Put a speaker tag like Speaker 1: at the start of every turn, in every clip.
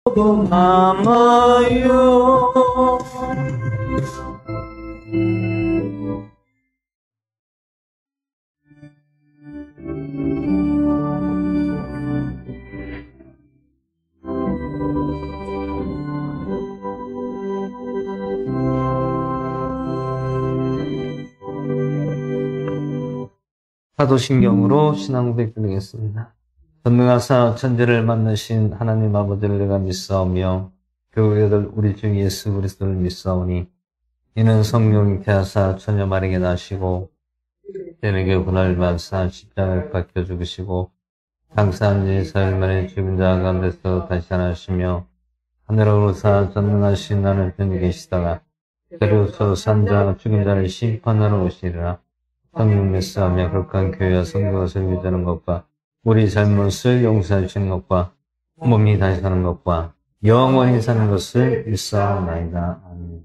Speaker 1: 또 남아요.
Speaker 2: 사도신경으로 신앙 고백 드리겠습니다. 전능하사 천지를 만드신 하나님 아버지를 내가 믿사오며 교회들 우리 주 예수 그리스도를 믿사오니 이는 성령이 잉태하사 처녀 마리아에게 나시고 때에게 고난을 받으사 십자가에 박혀 죽으시고 장사한 지 사흘 만에 죽은 자 가운데서 다시 살아나시며 하늘로 오르사 전능하신 하늘 편에 계시다가 때로서 산자 죽은 자를 심판하러 오시리라. 성령 메시아며 거룩한 교회와 성도가 설교하는 것과 우리 잘못을 용서해 주시는 것과 몸이 다시 사는 것과 영원히 사는 것을 믿사옵나이다. 아멘.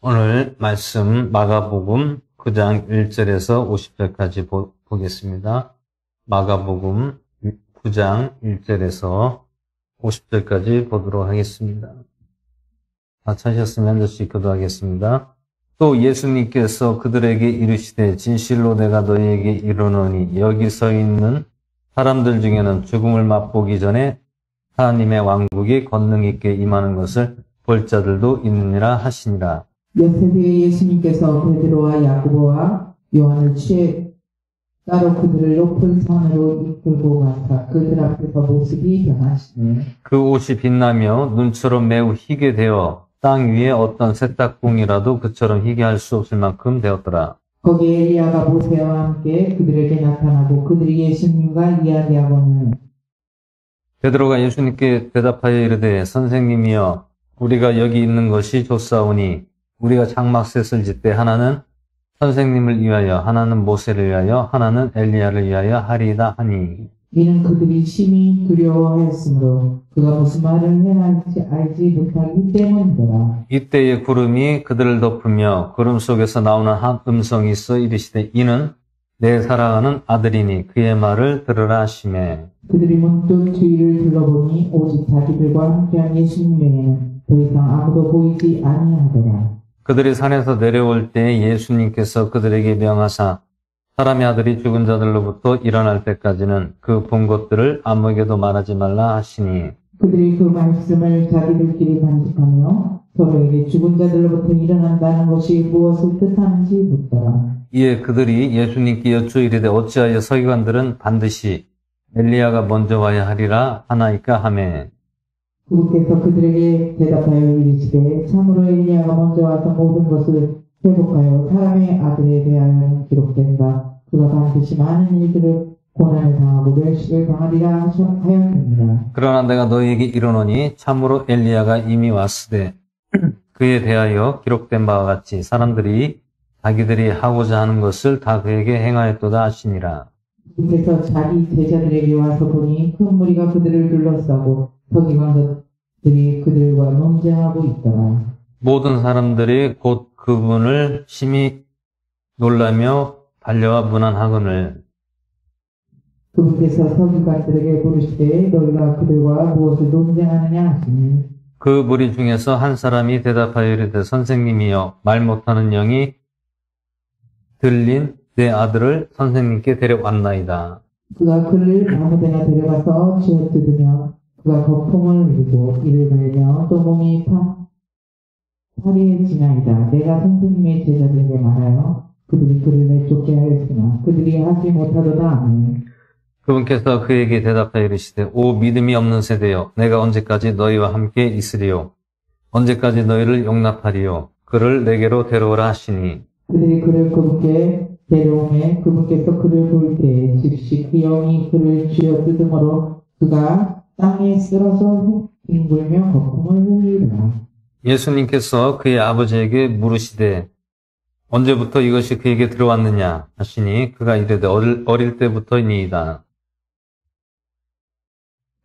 Speaker 2: 오늘 말씀 마가복음 9장 1절에서 50절까지 보겠습니다. 마가복음 9장 1절에서 50절까지 보도록 하겠습니다. 다 찾으셨으면 한 절씩 기도하겠습니다. 또 예수님께서 그들에게 이르시되 진실로 내가 너희에게 이르노니 여기 서 있는 사람들 중에는 죽음을 맛보기 전에 하나님의 왕국이 권능 있게 임하는 것을 볼 자들도 있느니라 하시니라.
Speaker 3: 몇 해 뒤에 예수님께서 베드로와 야고보와 요한을 취해 따로 그들을 높은 산으로 이끌고 가사 그들 앞에서 모습이 변하시네.
Speaker 2: 그 옷이 빛나며 눈처럼 매우 희게 되어 땅 위에 어떤 세탁공이라도 그처럼 희게 할 수 없을 만큼 되었더라.
Speaker 3: 거기에 엘리야가 모세와 함께 그들에게 나타나고 그들이 예수님과 이야기하고는
Speaker 2: 베드로가 예수님께 대답하여 이르되 선생님이여 우리가 여기 있는 것이 좋사오니 우리가 장막셋을 짓되 하나는 선생님을 위하여 하나는 모세를 위하여 하나는 엘리야를 위하여 하리이다 하니
Speaker 3: 이는 그들이 심히 두려워하였으므로 그가 무슨 말을 해야 할지 알지 못하기 때문이더라.
Speaker 2: 이때에 구름이 그들을 덮으며 구름 속에서 나오는 한 음성이 있어 이르시되 이는 내 사랑하는 아들이니 그의 말을 들으라 하시매
Speaker 3: 그들이 문득 주위를 둘러보니 오직 자기들과 함께한 예수님 외에는 더 이상 아무도 보이지 아니하더라.
Speaker 2: 그들이 산에서 내려올 때 예수님께서 그들에게 명하사 사람의 아들이 죽은 자들로부터 일어날 때까지는 그 본 것들을 아무에게도 말하지 말라 하시니
Speaker 3: 그들이 그 말씀을 자기들끼리 간직하며 서로에게 죽은 자들로부터 일어난다는 것이 무엇을 뜻하는지 묻더라.
Speaker 2: 이에 그들이 예수님께 여쭈어 이르되 어찌하여 서기관들은 반드시 엘리야가 먼저 와야 하리라 하나이까 하매
Speaker 3: 그분께서 그들에게 대답하여 이르시되 참으로 엘리야가 먼저 와서 모든 것을 회복하여 사람의 아들에 대하여는 기록된다. 그가 반드시 많은 일들을 고난을 당하고 멸시를 당하리라 하였습니다.
Speaker 2: 그러나 내가 너희에게 이르노니 참으로 엘리야가 이미 왔으되 그에 대하여 기록된 바와 같이 사람들이 자기들이 하고자 하는 것을 다 그에게 행하였도다 하시니라.
Speaker 3: 그래서 자기 제자들에게 와서 보니 큰 무리가 그들을 둘러싸고 서기관들이 그들과 논쟁하고 있더라.
Speaker 2: 모든 사람들이 곧 그분을 심히 놀라며 달려와 문안하거늘
Speaker 3: 그분께서 서기관들에게 부르시되 너희가 그들과 무엇을 논쟁하느냐 하시니
Speaker 2: 그 무리 중에서 한 사람이 대답하여 이르되 선생님이여 말 못하는 영이 들린 내 아들을 선생님께 데려왔나이다.
Speaker 3: 그가 그를 아무데나 데려가서 쥐어뜯으며 그가 거품을 흘리고 이를 갈며 또 몸이 파리해지나이다. 내가 선생님의 제자들에게 말하여 그들이 그를 내쫓게 하였으나 그들이 하지 못하도다. 아멘.
Speaker 2: 그분께서 그에게 대답하여 이르시되 오 믿음이 없는 세대여 내가 언제까지 너희와 함께 있으리요 언제까지 너희를 용납하리요 그를 내게로 데려오라 하시니
Speaker 3: 그들이 그를 그분께 데려오매 그분께서 그를 볼 때에 즉시 그 영이 그를 쥐어뜯음으로 그가 땅에 쓰러져 뒹굴며 거품을 흘리더라.
Speaker 2: 예수님께서 그의 아버지에게 물으시되 언제부터 이것이 그에게 들어왔느냐 하시니 그가 이르되 어릴 때부터이니이다.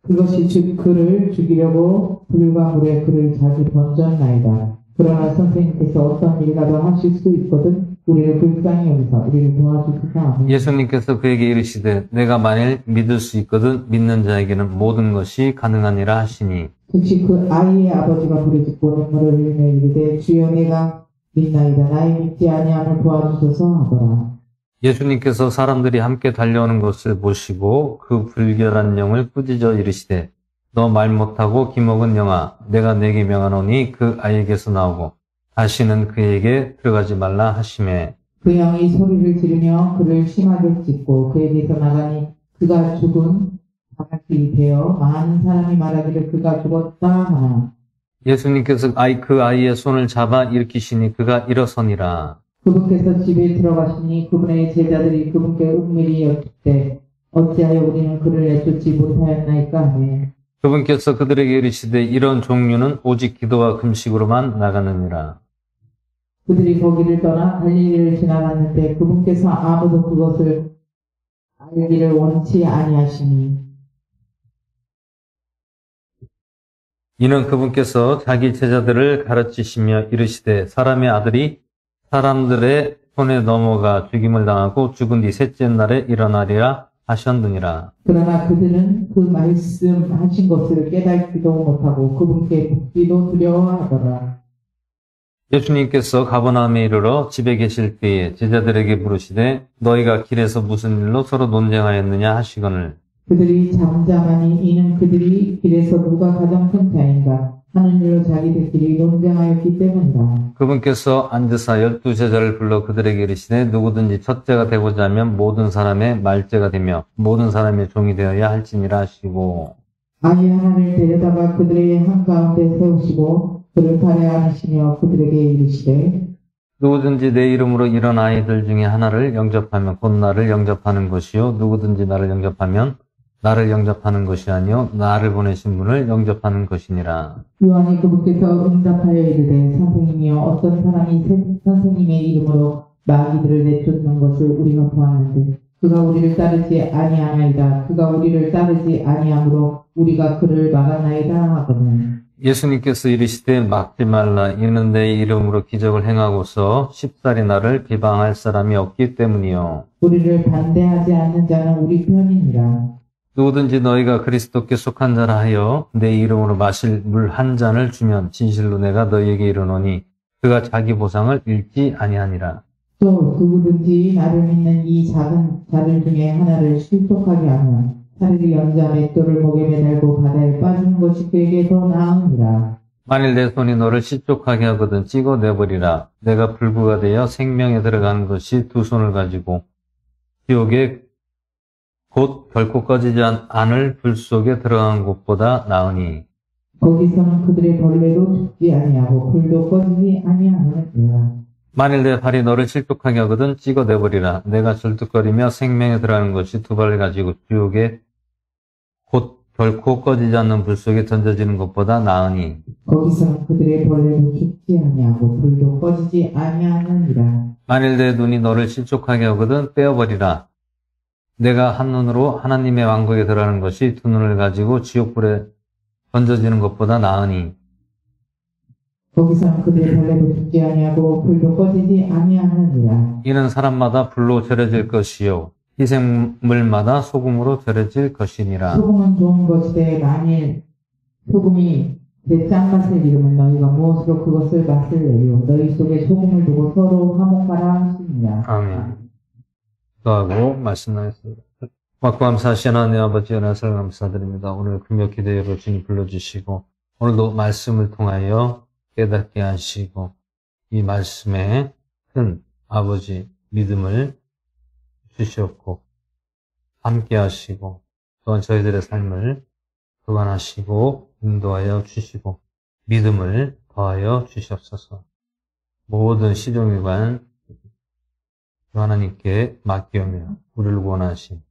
Speaker 3: 그것이 그를 죽이려고 불과 물에 그를 자주 던졌나이다. 그러나 선생님께서 어떤 일이라도 하실 수 있거든 우리를 불쌍히 여기사 우리를 도와주소서. 아멘.
Speaker 2: 예수님께서 그에게 이르시되 내가 만일 믿을 수 있거든 믿는 자에게는 모든 것이 가능하니라 하시니
Speaker 3: 즉시 그 아이의 아버지가 부르짖고 눈물을 흘리며 이르되 주여 내가 믿나이다 나의 믿지 아니함을 도와주소서 하더라.
Speaker 2: 예수님께서 사람들이 함께 달려오는 것을 보시고 그 불결한 영을 꾸짖어 이르시되 너 말 못하고 기먹은 영아 내가 네게 명하노니 그 아이에게서 나오고 다시는 그에게 들어가지 말라 하시매
Speaker 3: 그 영이 소리를 지르며 그를 심하게 찢고 그에게서 나가니 그가 죽은 바닥이 되어 많은 사람이 말하기를 그가 죽었다 하나.
Speaker 2: 예수님께서 그 아이의 손을 잡아 일으키시니 그가 일어서니라.
Speaker 3: 그분께서 집에 들어가시니 그분의 제자들이 그분께 은밀히 여쭙되 어찌하여 우리는 그를 내쫓지 못하였나이까 하매
Speaker 2: 그분께서 그들에게 이르시되 이런 종류는 오직 기도와 금식으로만 나가느니라.
Speaker 3: 그들이 거기를 떠나 갈릴리를 지나갔는데 그분께서 아무도 그것을 알기를 원치 아니하시니
Speaker 2: 이는 그분께서 자기 제자들을 가르치시며 이르시되 사람의 아들이 사람들의 손에 넘어가 죽임을 당하고 죽은 뒤 셋째 날에 일어나리라 하셨느니라.
Speaker 3: 그러나 그들은 그 말씀하신 것을 깨닫지도 못하고 그분께 묻기도 두려워하더라.
Speaker 2: 예수님께서 가버나움에 이르러 집에 계실 때에 제자들에게 물으시되 너희가 길에서 무슨 일로 서로 논쟁하였느냐 하시거늘
Speaker 3: 그들이 잠잠하니 이는 그들이 길에서 누가 가장 큰 자인가 하는 일로 자기들끼리 논쟁하였기 때문이다.
Speaker 2: 그분께서 앉으사 12제자를 불러 그들에게 이르시되 누구든지 첫째가 되고자 하면 모든 사람의 말제가 되며 모든 사람의 종이 되어야 할지니라 하시고
Speaker 3: 아이 하나를 데려다가 그들의 한가운데 세우시고 그를 발에 안으시며 그들에게 이르시되
Speaker 2: 누구든지 내 이름으로 이런 아이들 중에 하나를 영접하면 곧 나를 영접하는 것이요 누구든지 나를 영접하면 나를 영접하는 것이 아니요 나를 보내신 분을 영접하는 것이니라.
Speaker 3: 요한이 그분께서 응답하여 이르되 선생님이여 어떤 사람이 선생님의 이름으로 마귀들을 내쫓는 것을 우리가 보았는데 그가 우리를 따르지 아니하나이다. 그가 우리를 따르지 아니하므로 우리가 그를 막았나이다 하거든.
Speaker 2: 예수님께서 이르시되 막지 말라. 이는 내 이름으로 기적을 행하고서 쉽사리 나를 비방할 사람이 없기 때문이요.
Speaker 3: 우리를 반대하지 않는 자는 우리 편이니라.
Speaker 2: 누구든지 너희가 그리스도께 속한 자라 하여 내 이름으로 마실 물 한 잔을 주면 진실로 내가 너희에게 이르노니 그가 자기 보상을 잃지 아니하니라.
Speaker 3: 또 누구든지 나를 믿는 이 작은 자들 중에 하나를 실족하게 하면 차라리 연자 맷돌을 목에 매달고 바다에 빠지는 것이 그에게 더 나으니라.
Speaker 2: 만일 내 손이 너를 실족하게 하거든 찍어내버리라. 내가 불구가 되어 생명에 들어가는 것이 두 손을 가지고 지옥에 곧 결코 꺼지지 않을 불 속에 들어간 곳보다 나으니
Speaker 3: 거기서는 그들의 벌레도 죽지 아니하고 불도 꺼지지 아니하느니라.
Speaker 2: 만일 내 발이 너를 실족하게 하거든 찍어내버리라. 내가 절뚝거리며 생명에 들어가는 것이 두 발을 가지고 지옥에 곧 결코 꺼지지 않는 불 속에 던져지는 것보다 나으니
Speaker 3: 거기서는 그들의 벌레도 죽지 아니하고 불도 꺼지지 아니하느니라.
Speaker 2: 만일 내 눈이 너를 실족하게 하거든 떼어버리라. 내가 한 눈으로 하나님의 왕국에 들어가는 것이 두 눈을 가지고 지옥불에 던져지는 것보다 나으니
Speaker 3: 거기서는 그들의 벌레도 죽지 아니하고 불도 꺼지지 아니하느니라.
Speaker 2: 이는 사람마다 불로 절여질 것이요 희생물마다 소금으로 절여질 것이니라.
Speaker 3: 소금은 좋은 것이되 만일 소금이 내 짠맛을 잃으면 너희가 무엇으로 그것을 맛을 내요. 너희 속에 소금을 두고 서로 화목하라 하시니라.
Speaker 2: 아멘. 기도하고 말씀 나눴습니다. 고맙고 감사하신 하나님 아버지 연하살 감사드립니다. 오늘 금요 기도회로 주님 불러주시고 오늘도 말씀을 통하여 깨닫게 하시고 이 말씀에 큰 아버지 믿음을 주셨고 함께 하시고 또한 저희들의 삶을 교환하시고 인도하여 주시고 믿음을 더하여 주시옵소서. 모든 시종일관 하나님께 맡기오며 우리를 원하신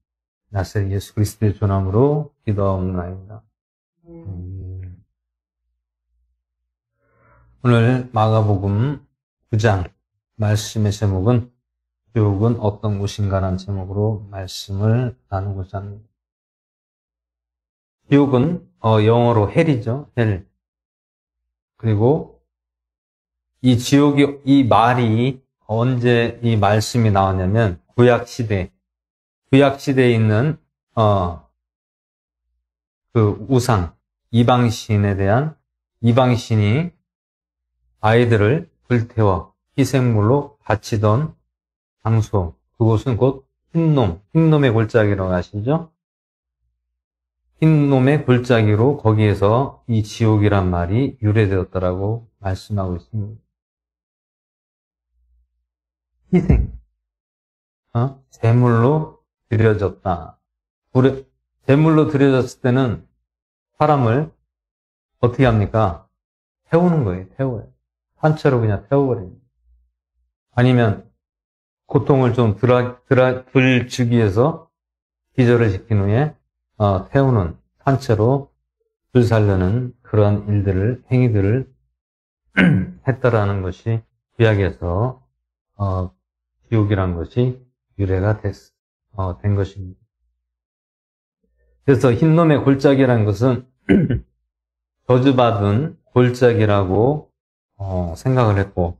Speaker 2: 나사렛 예수 그리스도의 전함으로 기도하옵나이다. 오늘 마가복음 9장 말씀의 제목은 지옥은 어떤 곳인가라는 제목으로 말씀을 나누고자 합니다. 지옥은 영어로 헬이죠. 헬. 그리고 이 지옥이 이 말이 언제 이 말씀이 나왔냐면 구약시대에 있는 그 우상, 이방신이 아이들을 불태워 희생물로 바치던 장소, 그곳은 곧 흰놈의 골짜기라고 아시죠? 흰놈의 골짜기로 거기에서 이 지옥이란 말이 유래되었다라고 말씀하고 있습니다. 희생, 제물로 드려졌다. 제물로 드려졌을 때는 사람을 어떻게 합니까? 태우는 거예요, 태워요. 산채로 그냥 태워버립니다. 아니면 고통을 좀 덜 주기 위해서 기절을 시킨 후에 태우는 산채로 들 살려는 그러한 행위들을 했다라는 것이 구약에서 지옥이라는 것이 유래가 된 것입니다. 그래서 흰놈의 골짜기라는 것은 저주받은 골짜기라고 생각을 했고,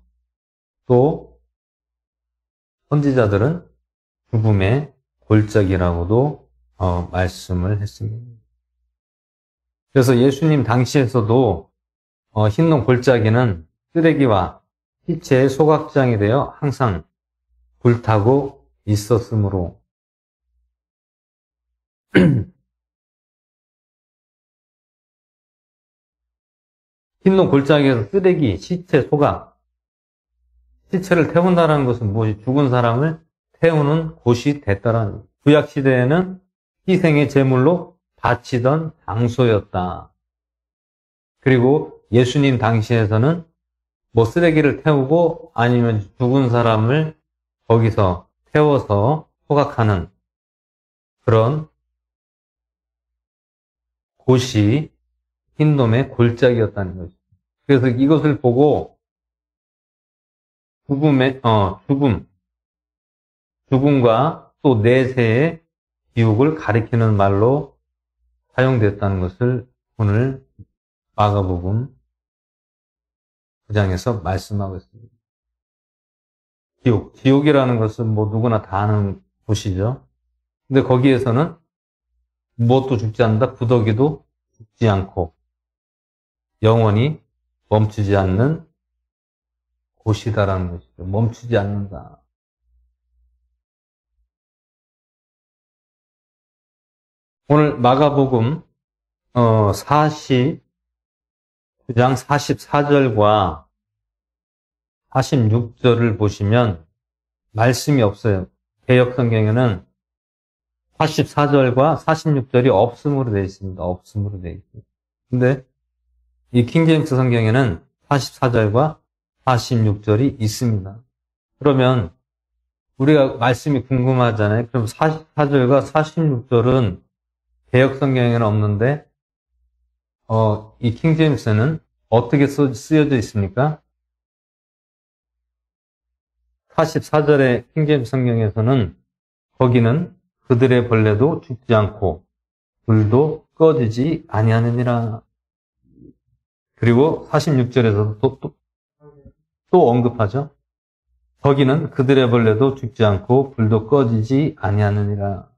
Speaker 2: 또 선지자들은 죽음의 골짜기라고도 말씀을 했습니다. 그래서 예수님 당시에서도 흰놈 골짜기는 쓰레기와 시체의 소각장이 되어 항상 불타고 있었으므로 흰놈 골짜기에서 쓰레기, 시체, 소각, 시체를 태운다는 것은 무엇이? 죽은 사람을 태우는 곳이 됐다라는, 구약 시대에는 희생의 제물로 바치던 장소였다. 그리고 예수님 당시에서는 뭐 쓰레기를 태우고 아니면 죽은 사람을 거기서 태워서 소각하는 그런 곳이 흰놈의 골짜기였다는 것이죠. 그래서 이것을 보고 죽음과 또 내세의 지옥을 가리키는 말로 사용됐다는 것을 오늘 마가복음 9장에서 말씀하고 있습니다. 지옥이라는 것은 뭐 누구나 다 아는 곳이죠. 근데 거기에서는 무엇도 죽지 않는다, 구더기도 죽지 않고 영원히 멈추지 않는 곳이다라는 것이죠. 멈추지 않는다. 오늘 마가복음 49장 44절과 46절을 보시면 말씀이 없어요. 개역성경에는 44절과 46절이 없음으로 되어 있습니다. 없음으로 되어 있어요. 근데 이 킹제임스 성경에는 44절과 46절이 있습니다. 그러면 우리가 말씀이 궁금하잖아요. 그럼 44절과 46절은 개역 성경에는 없는데 이 킹제임스는 어떻게 쓰여져 있습니까? 44절의 킹제임스 성경에서는 거기는 그들의 벌레도 죽지 않고 불도 꺼지지 아니하느니라. 그리고 46절에서도 또 언급하죠. 거기는 그들의 벌레도 죽지 않고 불도 꺼지지 아니하느니라.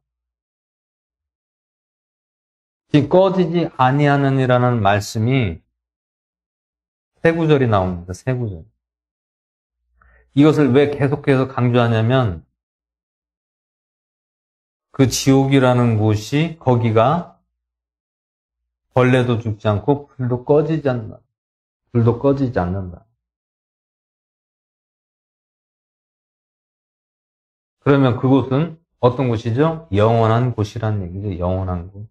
Speaker 2: 지금 꺼지지 아니하느니라는 말씀이 세 구절이 나옵니다. 세 구절. 이것을 왜 계속해서 강조하냐면 그 지옥이라는 곳이 거기가 벌레도 죽지 않고 불도 꺼지지 않는다. 불도 꺼지지 않는다. 그러면 그곳은 어떤 곳이죠? 영원한 곳이라는 얘기죠. 영원한 곳.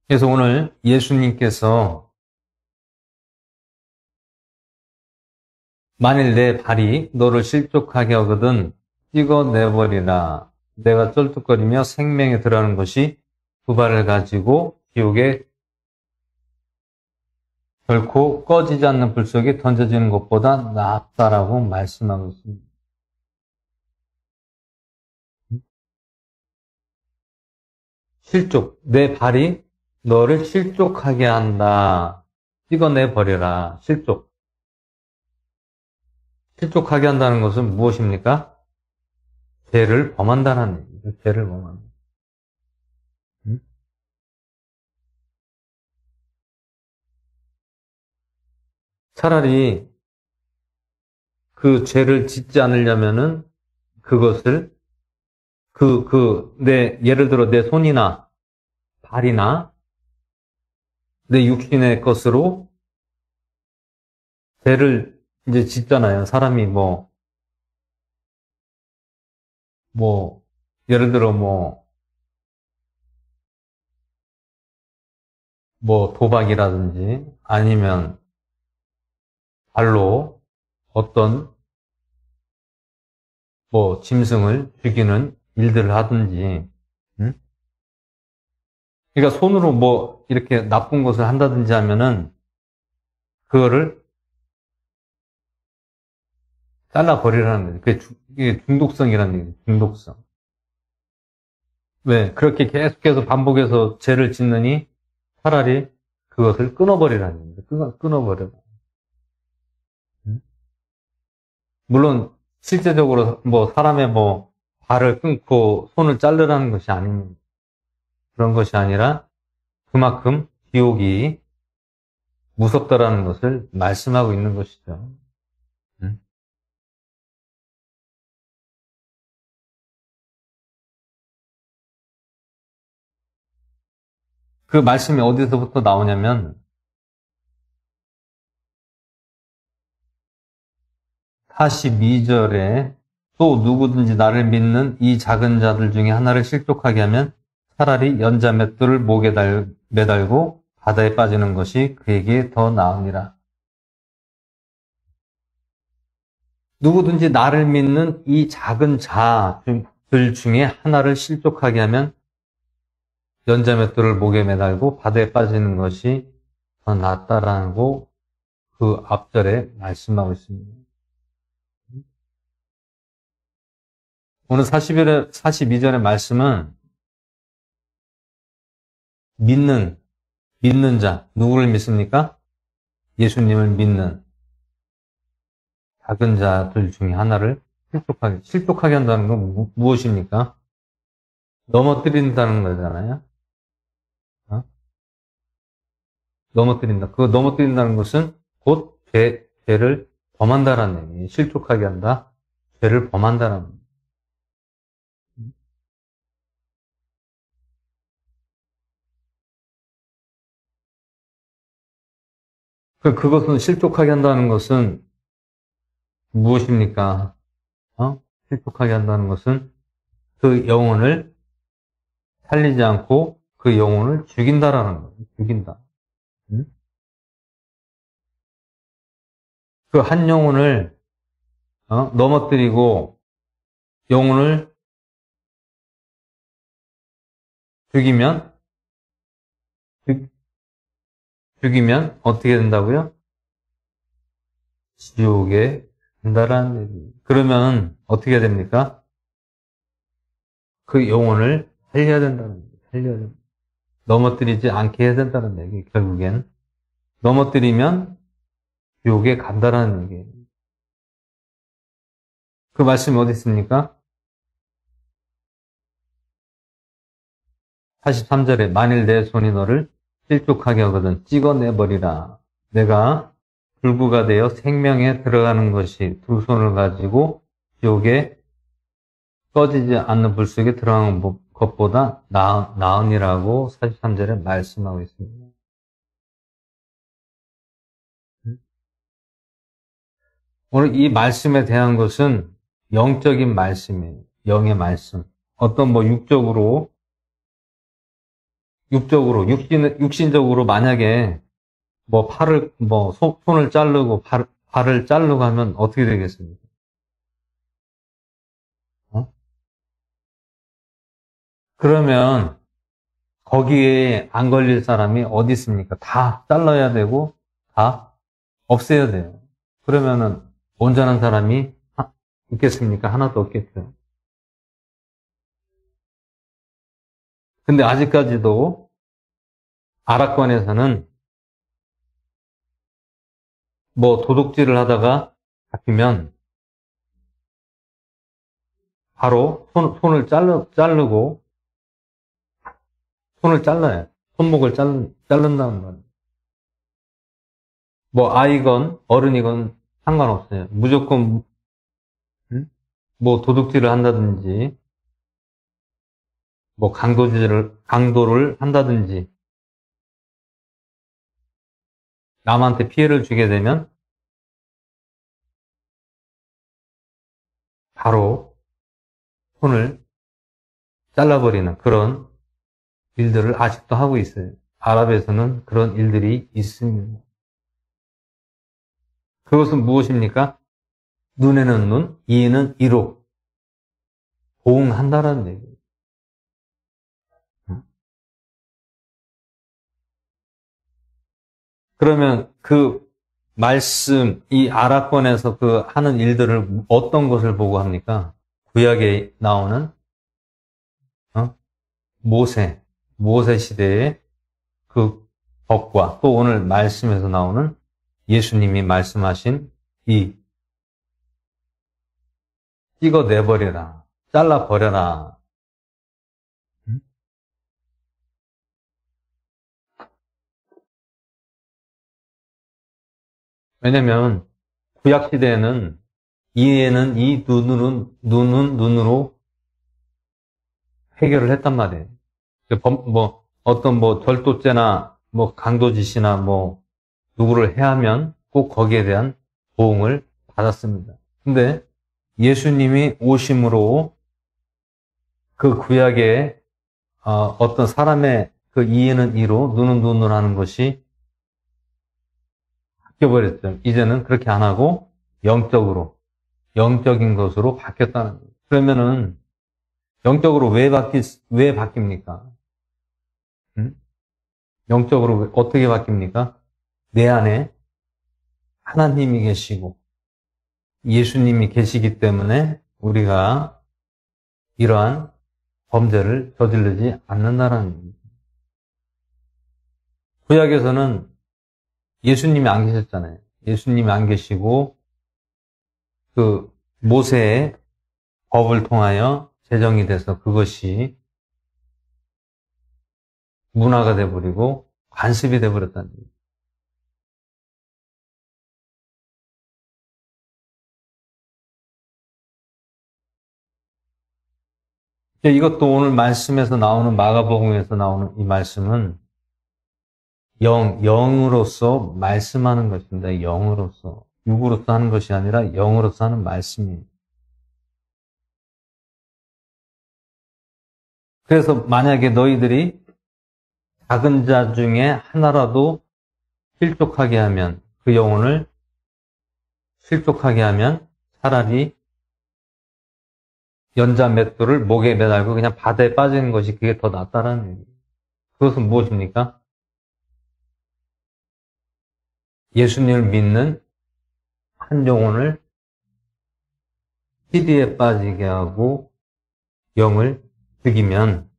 Speaker 2: 그래서 오늘 예수님께서 만일 내 발이 너를 실족하게 하거든 찍어내버리라. 내가 쩔뚝거리며 생명에 들어가는 것이 두 발을 가지고 지옥에 결코 꺼지지 않는 불 속에 던져지는 것보다 낫다라고 말씀하고 있습니다. 실족, 내 발이 너를 실족하게 한다. 찍어내 버려라. 실족. 실족하게 한다는 것은 무엇입니까? 죄를 범한다는 얘기죠. 죄를 범한다. 응? 차라리 그 죄를 짓지 않으려면은 그것을 예를 들어 내 손이나 발이나 내 육신의 것으로 죄를 이제 짓잖아요. 사람이 예를 들어 도박이라든지 아니면 발로 어떤 짐승을 죽이는 일들을 하든지, 응? 그러니까 손으로 이렇게 나쁜 것을 한다든지 하면은 그거를 잘라버리라는 거죠. 이게 중독성이라는 얘기죠. 중독성. 왜? 그렇게 계속해서 반복해서 죄를 짓느니 차라리 그것을 끊어버리라는 얘기죠. 끊어버려. 응? 물론 실제적으로 사람의 발을 끊고 손을 자르라는 것이 아닙니다. 그런 것이 아니라 그만큼 지옥이 무섭다라는 것을 말씀하고 있는 것이죠. 응? 그 말씀이 어디서부터 나오냐면 42절에 또 누구든지 나를 믿는 이 작은 자들 중에 하나를 실족하게 하면 차라리 연자 맷돌을 목에 매달고 바다에 빠지는 것이 그에게 더 나으니라. 누구든지 나를 믿는 이 작은 자들 중에 하나를 실족하게 하면 연자 맷돌을 목에 매달고 바다에 빠지는 것이 더 낫다라고 그 앞절에 말씀하고 있습니다. 오늘 42절의 말씀은 믿는 자, 누구를 믿습니까? 예수님을 믿는 작은 자들 중에 하나를 실족하게 한다는 건 무엇입니까? 넘어뜨린다는 거잖아요. 어? 넘어뜨린다. 그 넘어뜨린다는 것은 곧 죄를 범한다라는 얘기예요. 실족하게 한다. 죄를 범한다라는 거예요. 그것은 실족하게 한다는 것은 무엇입니까? 실족하게 한다는 것은 그 영혼을 살리지 않고 그 영혼을 죽인다라는 거예요. 죽인다. 응? 그 한 영혼을 넘어뜨리고 영혼을 죽이면 어떻게 된다고요? 지옥에 간다라는 얘기. 그러면 어떻게 해야 됩니까? 그 영혼을 살려야 된다는 얘기. 살려야 된다. 넘어뜨리지 않게 해야 된다는 얘기. 결국엔 넘어뜨리면 지옥에 간다라는 얘기. 그 말씀이 어디 있습니까? 43절에 만일 내 손이 너를 실족하게 하거든 찍어내버리라. 내가 불구가 되어 생명에 들어가는 것이 두 손을 가지고 지옥에 꺼지지 않는 불 속에 들어가는 것보다 나으니라고 43절에 말씀하고 있습니다. 오늘 이 말씀에 대한 것은 영적인 말씀이에요. 영의 말씀. 어떤 육신적으로 만약에 손을 자르고 발을 자르고 하면 어떻게 되겠습니까? 그러면 거기에 안 걸릴 사람이 어디 있습니까? 다 잘라야 되고 다 없애야 돼요. 그러면은 온전한 사람이 있겠습니까? 하나도 없겠죠. 근데 아직까지도 아랍권에서는 뭐 도둑질을 하다가 잡히면 바로 손을 자르고 손을 잘라요. 손목을 자른다는 말이에요. 뭐 아이건 어른이건 상관없어요. 무조건 뭐 도둑질을 한다든지 뭐 강도를 한다든지 남한테 피해를 주게 되면 바로 손을 잘라버리는 그런 일들을 아직도 하고 있어요. 아랍에서는 그런 일들이 있습니다. 그것은 무엇입니까? 눈에는 눈, 이에는 이로 보응한다라는 얘기예요. 그러면 그 말씀, 이 아랍권에서 그 하는 일들을 어떤 것을 보고 합니까? 구약에 나오는 모세 시대의 그 법과 또 오늘 말씀에서 나오는 예수님이 말씀하신 이 찍어내버려라, 잘라버려라. 왜냐면 구약 시대에는 이에는 이, 눈은 눈으로 해결을 했단 말이에요. 뭐 어떤 뭐 절도죄나 뭐 강도짓이나 뭐 누구를 해하면 꼭 거기에 대한 보응을 받았습니다. 근데 예수님이 오심으로 그 구약의 어떤 사람의 그 이에는 이로 눈은 눈으로 하는 것이 바뀌어버렸죠. 이제는 그렇게 안 하고 영적인 것으로 바뀌었다는 거예요. 그러면은 영적으로 왜 바뀝니까? 영적으로 어떻게 바뀝니까? 내 안에 하나님이 계시고 예수님이 계시기 때문에 우리가 이러한 범죄를 저지르지 않는다는 겁니다. 구약에서는 예수님이 안 계셨잖아요. 예수님이 안 계시고 그 모세의 법을 통하여 제정이 돼서 그것이 문화가 돼버리고 관습이 돼버렸다는 거예요. 이것도 오늘 말씀에서 나오는 마가복음에서 나오는 이 말씀은 영으로서 말씀하는 것입니다. 영으로서. 육으로서 하는 것이 아니라 영으로서 하는 말씀이에요. 그래서 만약에 너희들이 작은 자 중에 하나라도 실족하게 하면 그 영혼을 실족하게 하면 차라리 연자 맷돌을 목에 매달고 그냥 바다에 빠지는 것이 그게 더 낫다라는 얘기예요. 그것은 무엇입니까? 예수님을 믿는 한 영혼을 피리에 빠지게 하고 영을 죽이면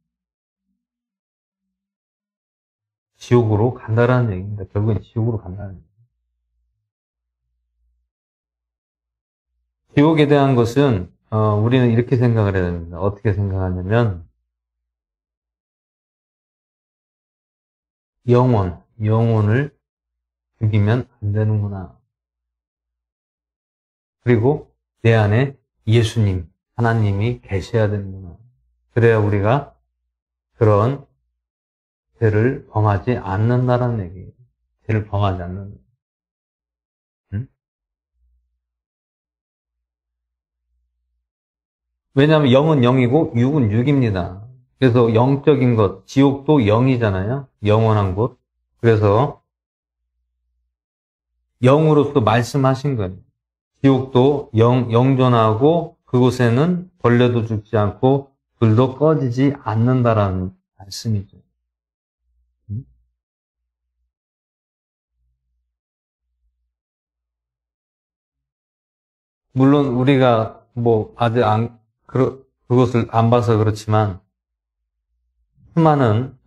Speaker 2: 지옥으로 간다라는 얘기입니다. 결국엔 지옥으로 간다는 얘기입니다. 지옥에 대한 것은 우리는 이렇게 생각을 해야 됩니다. 어떻게 생각하냐면 영혼을 죽이면 안 되는구나. 그리고 내 안에 예수님, 하나님이 계셔야 되는구나. 그래야 우리가 그런 죄를 범하지 않는다라는 얘기예요. 죄를 범하지 않는다. 응? 왜냐하면 영은 영이고 육은 육입니다. 그래서 영적인 것, 지옥도 영이잖아요. 영원한 곳. 그래서 영으로서 말씀하신 거예요. 지옥도 영존하고 그곳에는 벌레도 죽지 않고 불도 꺼지지 않는다라는 말씀이죠. 물론 우리가 뭐 아직 그것을 안 봐서 그렇지만 수많은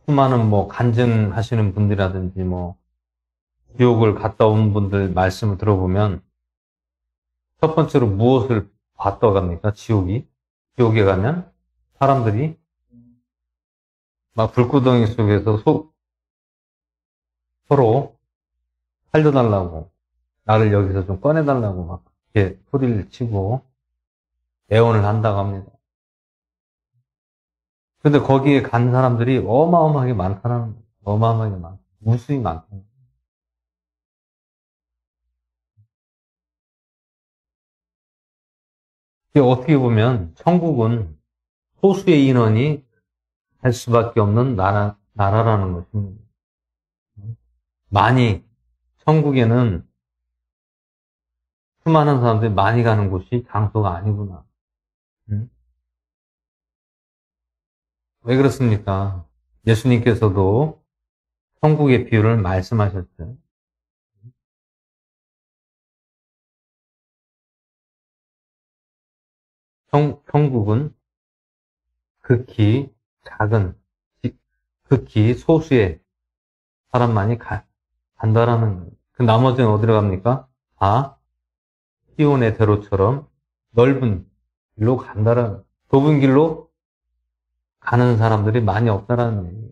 Speaker 2: 수많은 뭐 간증하시는 분들이라든지 뭐 지옥을 갔다 온 분들 말씀을 들어보면 첫 번째로 무엇을 봤다고 합니까? 지옥에 가면 사람들이 막 불구덩이 속에서 서로 살려달라고, 나를 여기서 좀 꺼내달라고 막 이렇게 소리를 치고 애원을 한다고 합니다. 근데 거기에 간 사람들이 어마어마하게 많다는 거예요. 어마어마하게 많다. 무수히 많다. 어떻게 보면 천국은 소수의 인원이 할 수밖에 없는 나라라는 것입니다. 천국에는 수많은 사람들이 많이 가는 곳이 장소가 아니구나. 왜 그렇습니까? 예수님께서도 천국의 비유를 말씀하셨어요. 천국은 극히 작은, 극히 소수의 사람만이 간다라는 거예요. 그 나머지는 어디로 갑니까? 다 시온의 대로처럼 넓은 길로 간다라는 거예요. 좁은 길로 가는 사람들이 많이 없다라는 얘기예요.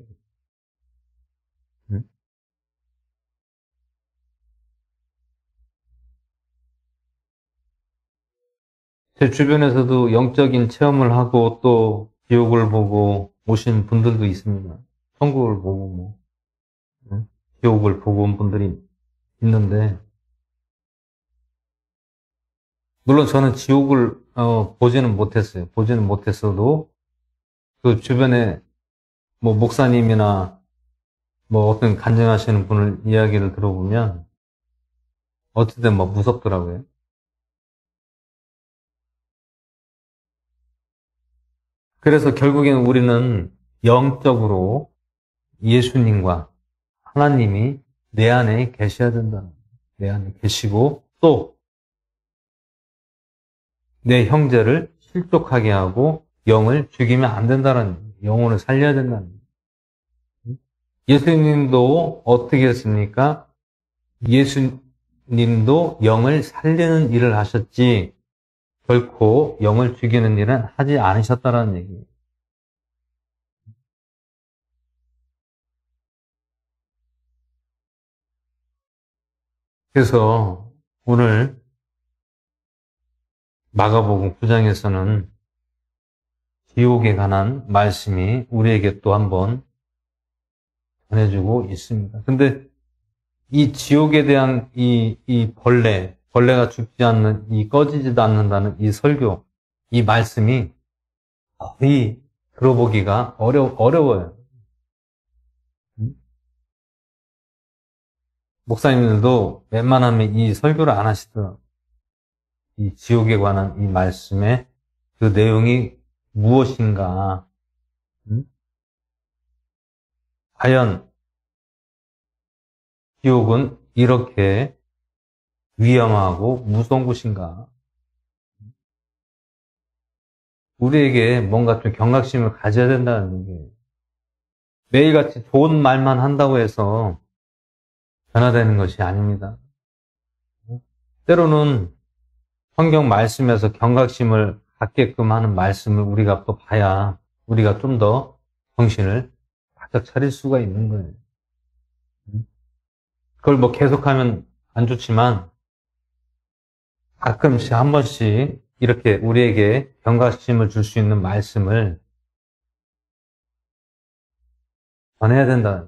Speaker 2: 제 주변에서도 영적인 체험을 하고 또 지옥을 보고 오신 분들도 있습니다. 천국을 보고 지옥을 보고 온 분들이 있는데, 물론 저는 지옥을 보지는 못했어요. 보지는 못했어도 그 주변에 뭐 목사님이나 뭐 어떤 간증하시는 분을 이야기를 들어보면 어쨌든 뭐 무섭더라고요. 그래서 결국에는 우리는 영적으로 예수님과 하나님이 내 안에 계셔야 된다는 거예요. 내 안에 계시고 또 내 형제를 실족하게 하고 영을 죽이면 안 된다는 거예요. 영혼을 살려야 된다는 거예요. 예수님도 어떻게 했습니까? 예수님도 영을 살리는 일을 하셨지 결코 영을 죽이는 일은 하지 않으셨다는 얘기예요. 그래서 오늘 마가복음 9장에서는 지옥에 관한 말씀이 우리에게 또 한번 전해주고 있습니다. 근데 이 지옥에 대한 이 벌레가 죽지 않는, 꺼지지도 않는다는 이 설교, 이 말씀이 거의 들어보기가 어려워요. 목사님들도 웬만하면 이 설교를 안 하시더라고요. 이 지옥에 관한 이 말씀의 그 내용이 무엇인가? 과연 지옥은 이렇게 위험하고 무서운 곳인가? 우리에게 뭔가 좀 경각심을 가져야 된다는 얘기예요. 매일같이 좋은 말만 한다고 해서 변화되는 것이 아닙니다. 때로는 성경 말씀에서 경각심을 갖게끔 하는 말씀을 우리가 또 봐야 우리가 좀 더 정신을 바짝 차릴 수가 있는 거예요. 그걸 뭐 계속하면 안 좋지만 가끔씩 한 번씩 이렇게 우리에게 경각심을 줄 수 있는 말씀을 전해야 된다.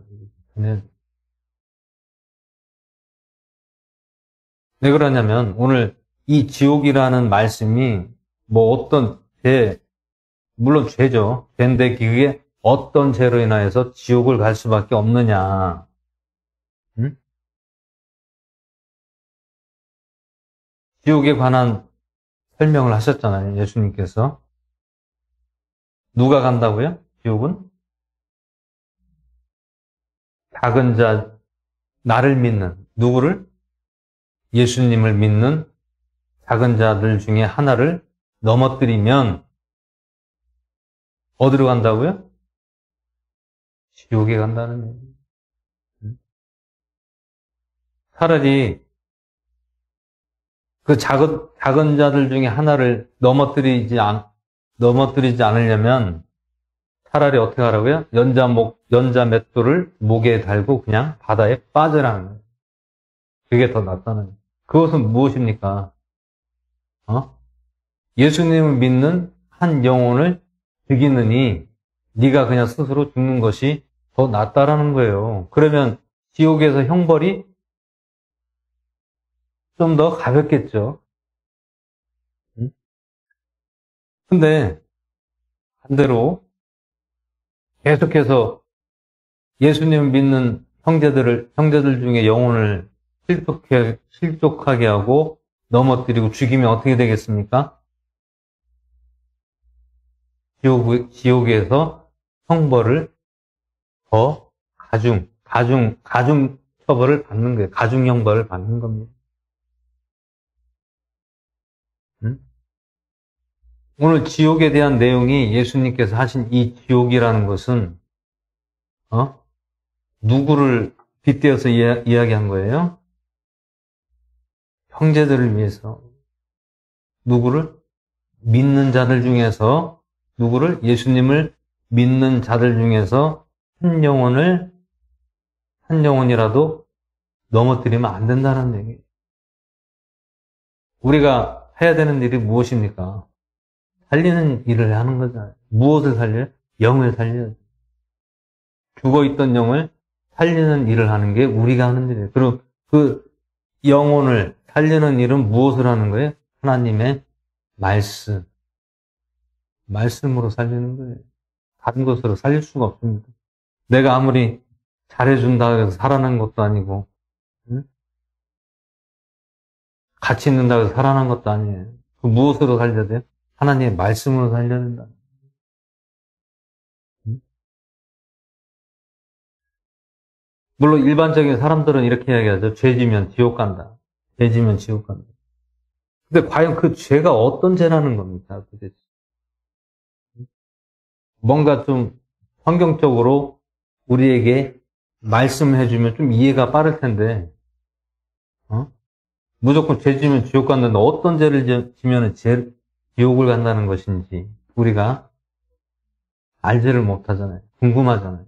Speaker 2: 왜 그러냐면 오늘 이 지옥이라는 말씀이 뭐 어떤 물론 죄죠. 죄인데 그게 어떤 죄로 인하여서 지옥을 갈 수밖에 없느냐. 지옥에 관한 설명을 하셨잖아요. 예수님께서. 누가 간다고요? 지옥은? 작은 자, 나를 믿는, 누구를? 예수님을 믿는 작은 자들 중에 하나를 넘어뜨리면 어디로 간다고요? 지옥에 간다는 얘기. 차라리 그 작은 자들 중에 하나를 넘어뜨리지 않으려면 차라리 어떻게 하라고요? 연자 맷돌을 목에 달고 그냥 바다에 빠져라는 거예요. 그게 더 낫다는 거예요. 그것은 무엇입니까? 예수님을 믿는 한 영혼을 죽이느니 네가 그냥 스스로 죽는 것이 더 낫다라는 거예요. 그러면 지옥에서 형벌이 좀 더 가볍겠죠. 근데 반대로 계속해서 예수님을 믿는 형제들 중에 영혼을 실족하게 하고 넘어뜨리고 죽이면 어떻게 되겠습니까? 지옥에서 형벌을 더 가중 처벌을 받는 거예요. 가중 형벌을 받는 겁니다. 오늘 지옥에 대한 내용이 예수님께서 하신 이 지옥이라는 것은 누구를 빗대어서 이야기한 거예요? 형제들을 위해서. 누구를? 믿는 자들 중에서 누구를? 예수님을 믿는 자들 중에서 한 영혼이라도 넘어뜨리면 안 된다는 얘기예요. 우리가 해야 되는 일이 무엇입니까? 살리는 일을 하는 거잖아요. 무엇을 살려요? 영을 살려요. 죽어있던 영을 살리는 일을 하는 게 우리가 하는 일이에요. 그리고 그 영혼을 살리는 일은 무엇을 하는 거예요? 하나님의 말씀으로 살리는 거예요. 다른 것으로 살릴 수가 없습니다. 내가 아무리 잘해준다 해서 살아난 것도 아니고, 같이 있는다고 해서 살아난 것도 아니에요. 그 무엇으로 살려야 돼요? 하나님의 말씀으로 살려야 된다. 물론 일반적인 사람들은 이렇게 이야기하죠. 죄지면 지옥 간다. 죄지면 지옥 간다. 근데 과연 그 죄가 어떤 죄라는 겁니까? 도대체. 뭔가 좀 성경적으로 우리에게 말씀해 주면 좀 이해가 빠를 텐데, 무조건 죄지면 지옥 간다는데 어떤 죄를 지면 지옥을 간다는 것인지 우리가 알지를 못하잖아요. 궁금하잖아요.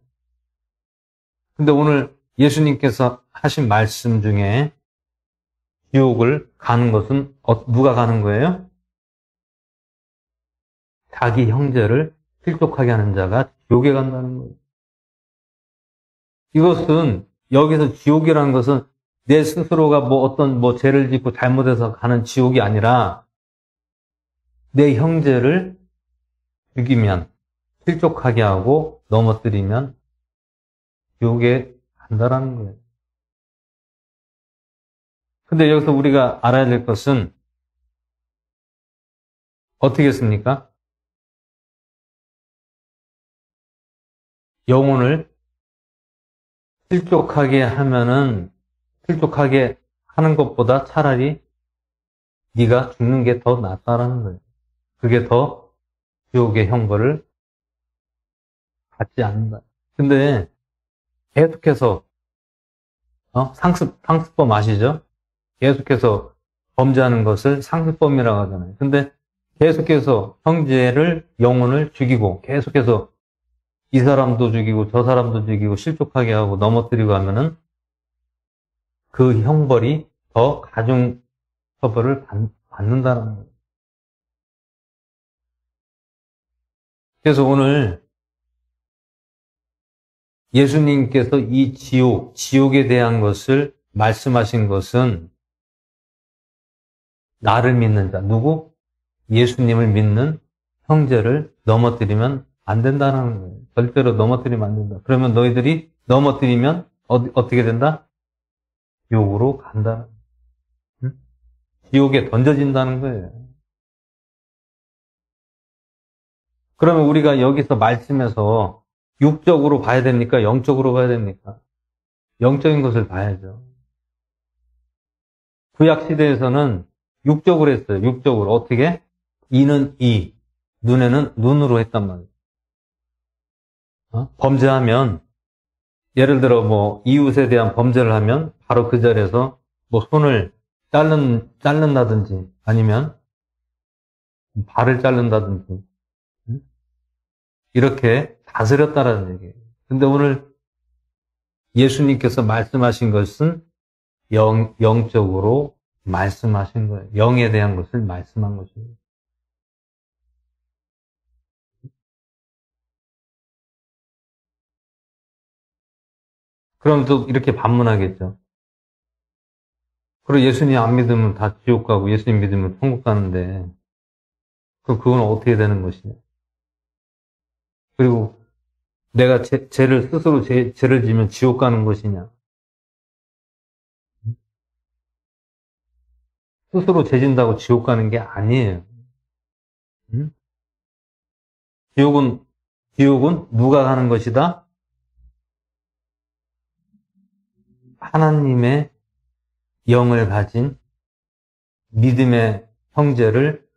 Speaker 2: 근데 오늘 예수님께서 하신 말씀 중에 지옥을 가는 것은 누가 가는 거예요? 자기 형제를 실족하게 하는 자가 지옥에 간다는 거예요. 이것은 여기서 지옥이라는 것은 내 스스로가 어떤 죄를 짓고 잘못해서 가는 지옥이 아니라 내 형제를 죽이면 실족하게 하고 넘어뜨리면 지옥에 간다라는 거예요. 근데 여기서 우리가 알아야 될 것은 어떻게 했습니까? 영혼을 실족하게 하는 것보다 차라리 네가 죽는 게 더 낫다라는 거예요. 그게 더 지옥의 형벌을 받지 않는다. 근데 계속해서 상습범 아시죠? 계속해서 범죄하는 것을 상습범이라고 하잖아요. 근데 계속해서 영혼을 죽이고 계속해서 이 사람도 죽이고 저 사람도 죽이고 실족하게 하고 넘어뜨리고 하면은 그 형벌이 더 가중 처벌을 받는다는 거예요. 그래서 오늘 예수님께서 이 지옥에 대한 것을 말씀하신 것은 나를 믿는 자, 누구? 예수님을 믿는 형제를 넘어뜨리면 안 된다는 거예요. 절대로 넘어뜨리면 안 된다. 그러면 너희들이 넘어뜨리면 어떻게 된다? 지옥으로 간다. 지옥에 던져진다는 거예요. 그러면 우리가 여기서 말씀에서 육적으로 봐야 됩니까? 영적으로 봐야 됩니까? 영적인 것을 봐야죠. 구약 시대에서는 육적으로 했어요. 육적으로. 어떻게? 이는 이, 눈에는 눈으로 했단 말이에요. 범죄하면 예를 들어 뭐 이웃에 대한 범죄를 하면 바로 그 자리에서 뭐 손을 자른다든지 아니면 발을 자른다든지 이렇게 다스렸다라는 얘기예요. 근데 오늘 예수님께서 말씀하신 것은 영적으로 말씀하신 거예요. 영에 대한 것을 말씀한 것입니다. 그럼 또 이렇게 반문하겠죠. 그리고 예수님 안 믿으면 다 지옥 가고 예수님 믿으면 천국 가는데 그럼 그건 어떻게 되는 것이냐. 그리고 내가 죄를 스스로 죄를 지면 지옥 가는 것이냐. 스스로 죄 진다고 지옥 가는 게 아니에요. 응? 지옥은 누가 가는 것이다? 하나님의 영을 가진 믿음의 형제를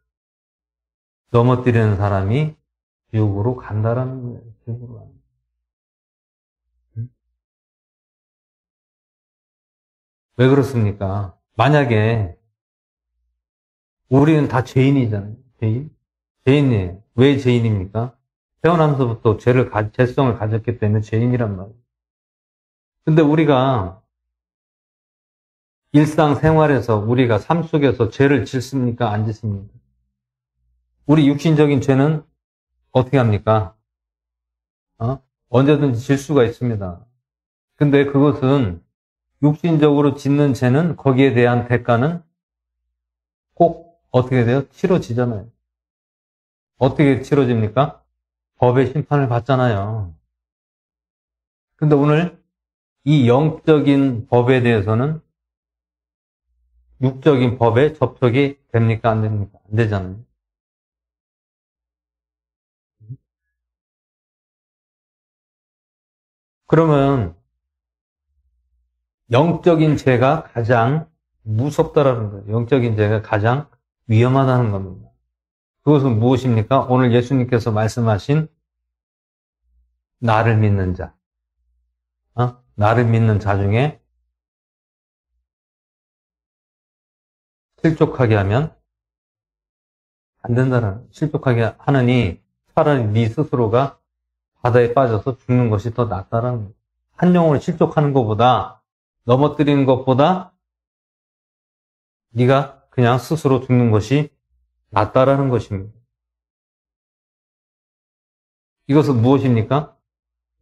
Speaker 2: 넘어뜨리는 사람이 지옥으로 간다라는 거예요. 지옥으로 가는 거예요. 응? 왜 그렇습니까? 만약에 우리는 다 죄인이잖아요. 죄인이에요. 왜 죄인입니까? 태어나면서부터 죄성을 가졌기 때문에 죄인이란 말이에요. 근데 우리가 일상생활에서 우리가 삶 속에서 죄를 짓습니까? 안 짓습니까? 우리 육신적인 죄는 어떻게 합니까? 언제든지 질 수가 있습니다. 근데 그것은 육신적으로 짓는 죄는 거기에 대한 대가는 꼭 어떻게 돼요? 치러지잖아요. 어떻게 치러집니까? 법의 심판을 받잖아요. 근데 오늘 이 영적인 법에 대해서는 육적인 법에 접촉이 됩니까? 안 됩니까? 안 되잖아요. 그러면 영적인 죄가 가장 무섭다라는 거예요. 영적인 죄가 가장 위험하다는 겁니다. 그것은 무엇입니까? 오늘 예수님께서 말씀하신 나를 믿는 자. 나를 믿는 자 중에 실족하게 하면 안 된다는, 실족하게 하느니 차라리 네 스스로가 바다에 빠져서 죽는 것이 더 낫다라는 거예요. 한 영혼을 실족하는 것보다, 넘어뜨리는 것보다 네가 그냥 스스로 죽는 것이 낫다라는 것입니다. 이것은 무엇입니까?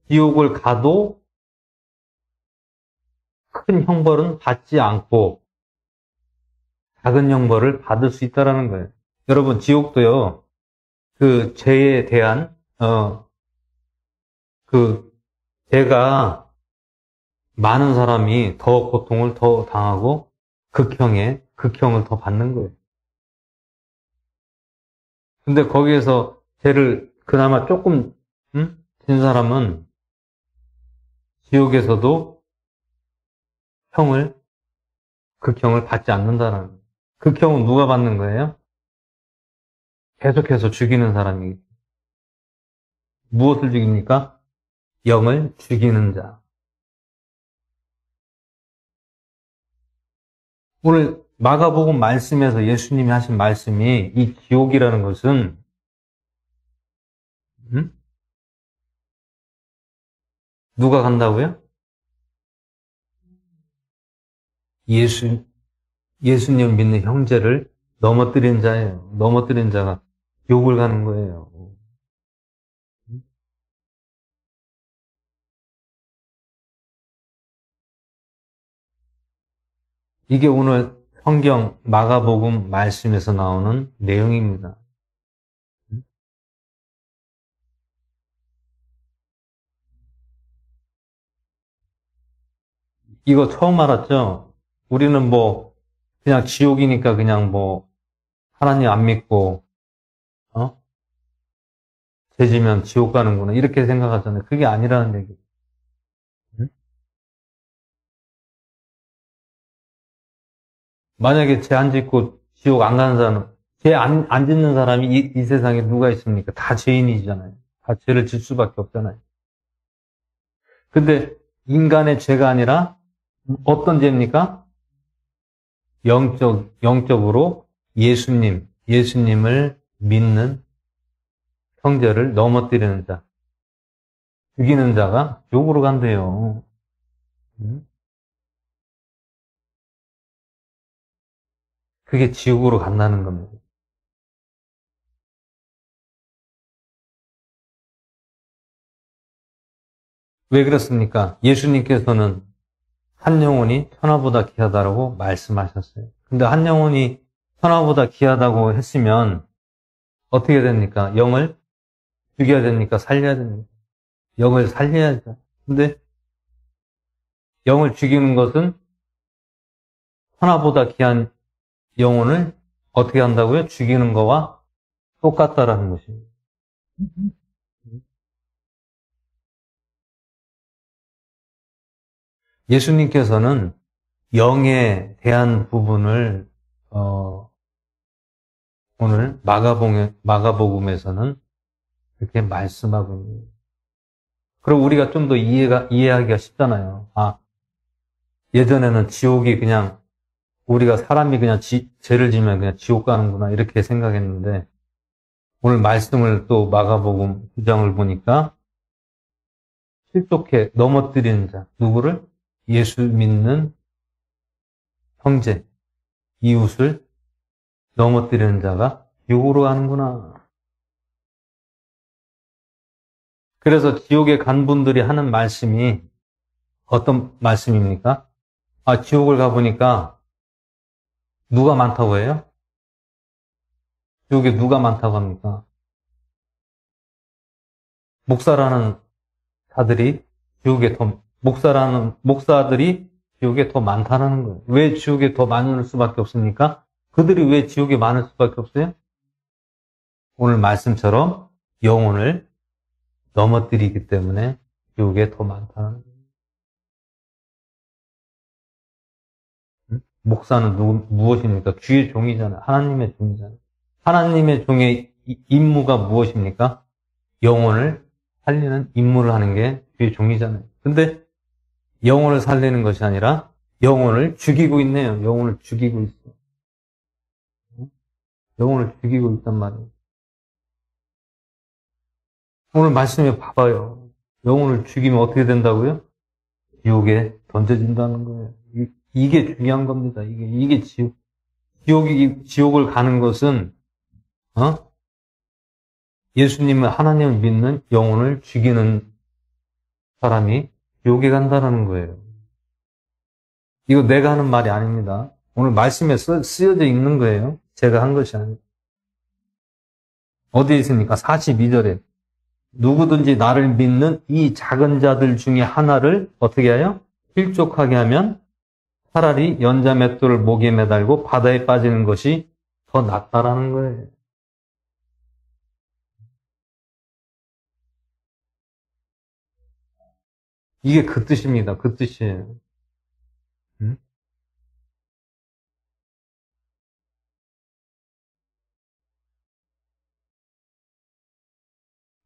Speaker 2: 지옥을 가도 큰 형벌은 받지 않고 작은 형벌을 받을 수 있다라는 거예요. 여러분, 지옥도요, 그 죄에 대한, 그 죄가 많은 사람이 더 고통을 더 당하고 극형을 더 받는 거예요. 근데 거기에서 죄를 그나마 조금, 진 사람은 지옥에서도 극형을 받지 않는다는 거예요. 극형은 누가 받는 거예요? 계속해서 죽이는 사람이. 무엇을 죽입니까? 영을 죽이는 자. 오늘 마가복음 말씀에서 예수님이 하신 말씀이 이 지옥이라는 것은 누가 간다고요? 예수님 믿는 형제를 넘어뜨린 자예요. 넘어뜨린 자가 지옥을 가는 거예요. 이게 오늘 성경 마가복음 말씀에서 나오는 내용입니다. 이거 처음 알았죠? 우리는 뭐 그냥 지옥이니까 그냥 뭐 하나님 안 믿고 죄 지면 지옥 가는구나 이렇게 생각하잖아요. 그게 아니라는 얘기예요. 만약에 죄 안 짓고 지옥 안 가는 사람, 죄 안 짓는 사람이 이 세상에 누가 있습니까? 다 죄인이잖아요. 다 죄를 질 수밖에 없잖아요. 근데 인간의 죄가 아니라 어떤 죄입니까? 영적으로 예수님을 믿는 형제를 넘어뜨리는 자, 죽이는 자가 지옥으로 간대요. 그게 지옥으로 간다는 겁니다. 왜 그렇습니까? 예수님께서는 한 영혼이 천하보다 귀하다고 말씀하셨어요. 근데 한 영혼이 천하보다 귀하다고 했으면 어떻게 됩니까? 영을 죽여야 됩니까? 살려야 됩니까? 영을 살려야죠. 근데 영을 죽이는 것은 천하보다 귀한 영혼을 어떻게 한다고요? 죽이는 거와 똑같다라는 것입니다. 예수님께서는 영에 대한 부분을 오늘 마가복음에서는 이렇게 말씀하고 있는. 그리고 우리가 좀 더 이해하기가 쉽잖아요. 예전에는 지옥이 그냥 우리가 사람이 그냥 죄를 지면 그냥 지옥 가는구나 이렇게 생각했는데 오늘 말씀을 또 마가복음 9장을 보니까 실족해 넘어뜨리는 자 누구를? 예수 믿는 형제, 이웃을 넘어뜨리는 자가 지옥으로 가는구나. 그래서 지옥에 간 분들이 하는 말씀이 어떤 말씀입니까? 지옥을 가보니까 누가 많다고 해요? 지옥에 누가 많다고 합니까? 목사라는 자들이 목사들이 지옥에 더 많다는 거예요. 왜 지옥에 더 많을 수밖에 없습니까? 그들이 왜 지옥에 많을 수밖에 없어요? 오늘 말씀처럼 영혼을 넘어뜨리기 때문에 지옥에 더 많다는 거예요. 목사는 무엇입니까? 주의 종이잖아요. 하나님의 종이잖아요. 하나님의 종의 임무가 무엇입니까? 영혼을 살리는 임무를 하는 게 주의 종이잖아요. 근데 영혼을 살리는 것이 아니라 영혼을 죽이고 있네요. 영혼을 죽이고 있어. 영혼을 죽이고 있단 말이에요. 오늘 말씀에 봐봐요. 영혼을 죽이면 어떻게 된다고요? 지옥에 던져진다는 거예요. 이게 중요한 겁니다. 이게 지옥을 가는 것은, 예수님을, 하나님을 믿는 영혼을 죽이는 사람이 지옥에 간다는 거예요. 이거 내가 하는 말이 아닙니다. 오늘 말씀에 쓰여져 있는 거예요. 제가 한 것이 아니에요. 어디에 있습니까? 42절에. 누구든지 나를 믿는 이 작은 자들 중에 하나를 어떻게 해요? 실족하게 하면 차라리 연자 맷돌을 목에 매달고 바다에 빠지는 것이 더 낫다라는 거예요. 이게 그 뜻입니다. 그 뜻이에요.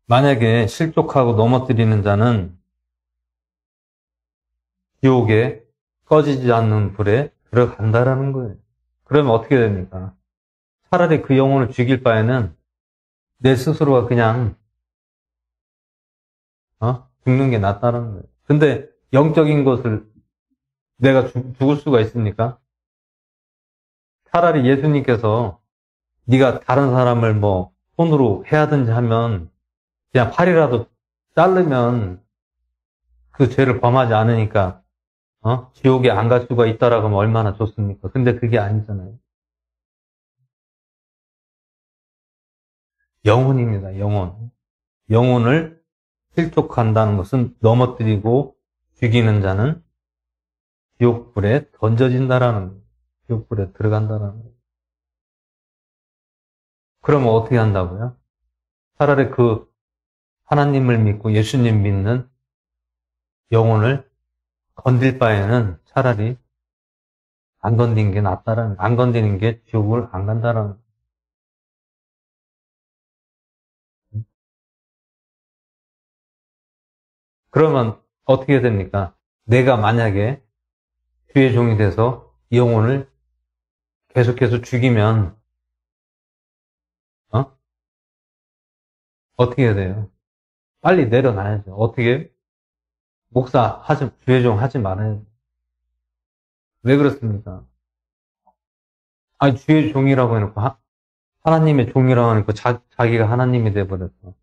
Speaker 2: 만약에 실족하고 넘어뜨리는 자는 지옥에 꺼지지 않는 불에 들어간다라는 거예요. 그러면 어떻게 됩니까? 차라리 그 영혼을 죽일 바에는 내 스스로가 그냥 죽는 게 낫다는 거예요. 근데 영적인 것을 내가 죽을 수가 있습니까? 차라리 예수님께서 네가 다른 사람을 손으로 해야든지 하면 그냥 팔이라도 자르면 그 죄를 범하지 않으니까 지옥에 안 갈 수가 있다라고 하면 얼마나 좋습니까? 근데 그게 아니잖아요. 영혼입니다. 영혼. 영혼을 실족한다는 것은 넘어뜨리고 죽이는 자는 지옥불에 던져진다라는 거예요. 지옥불에 들어간다라는 거예요. 그러면 어떻게 한다고요? 차라리 그 하나님을 믿고 예수님 믿는 영혼을 건들 바에는 차라리 안 건드는 게 낫다라는, 안 건드는 게 지옥을 안 간다라는 거예요. 그러면 어떻게 됩니까? 내가 만약에 주의 종이 돼서 영혼을 계속해서 죽이면 어떻게 해야 돼요? 빨리 내려놔야죠. 어떻게? 목사 하지, 주의 종 하지 말아야죠. 왜 그렇습니까? 아니, 주의 종이라고 해놓고 하나님의 종이라고 해놓고 자기가 하나님이 돼버렸어.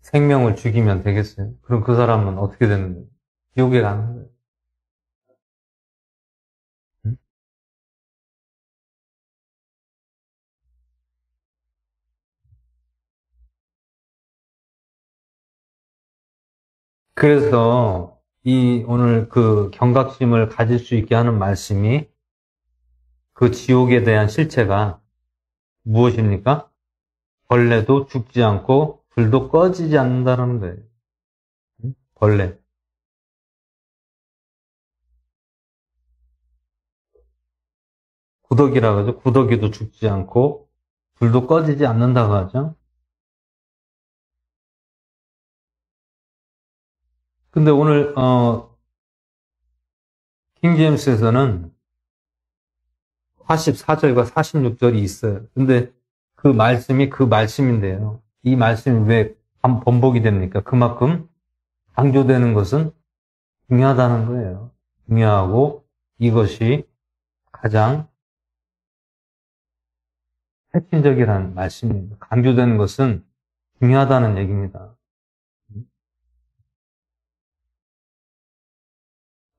Speaker 2: 생명을 죽이면 되겠어요? 그럼 그 사람은 어떻게 되는 거예요? 지옥에 가는 거예요. 응? 그래서 오늘 그 경각심을 가질 수 있게 하는 말씀이 그 지옥에 대한 실체가 무엇입니까? 벌레도 죽지 않고 불도 꺼지지 않는다는 거예요. 응? 벌레. 구더기라고 하죠. 구더기도 죽지 않고 불도 꺼지지 않는다고 하죠. 근데 오늘 킹제임스에서는 44절과 46절이 있어요. 근데 그 말씀이 그 말씀인데요. 이 말씀이 왜 번복이 됩니까? 그만큼 강조되는 것은 중요하다는 거예요. 중요하고 이것이 가장 핵심적이라는 말씀입니다. 강조되는 것은 중요하다는 얘기입니다.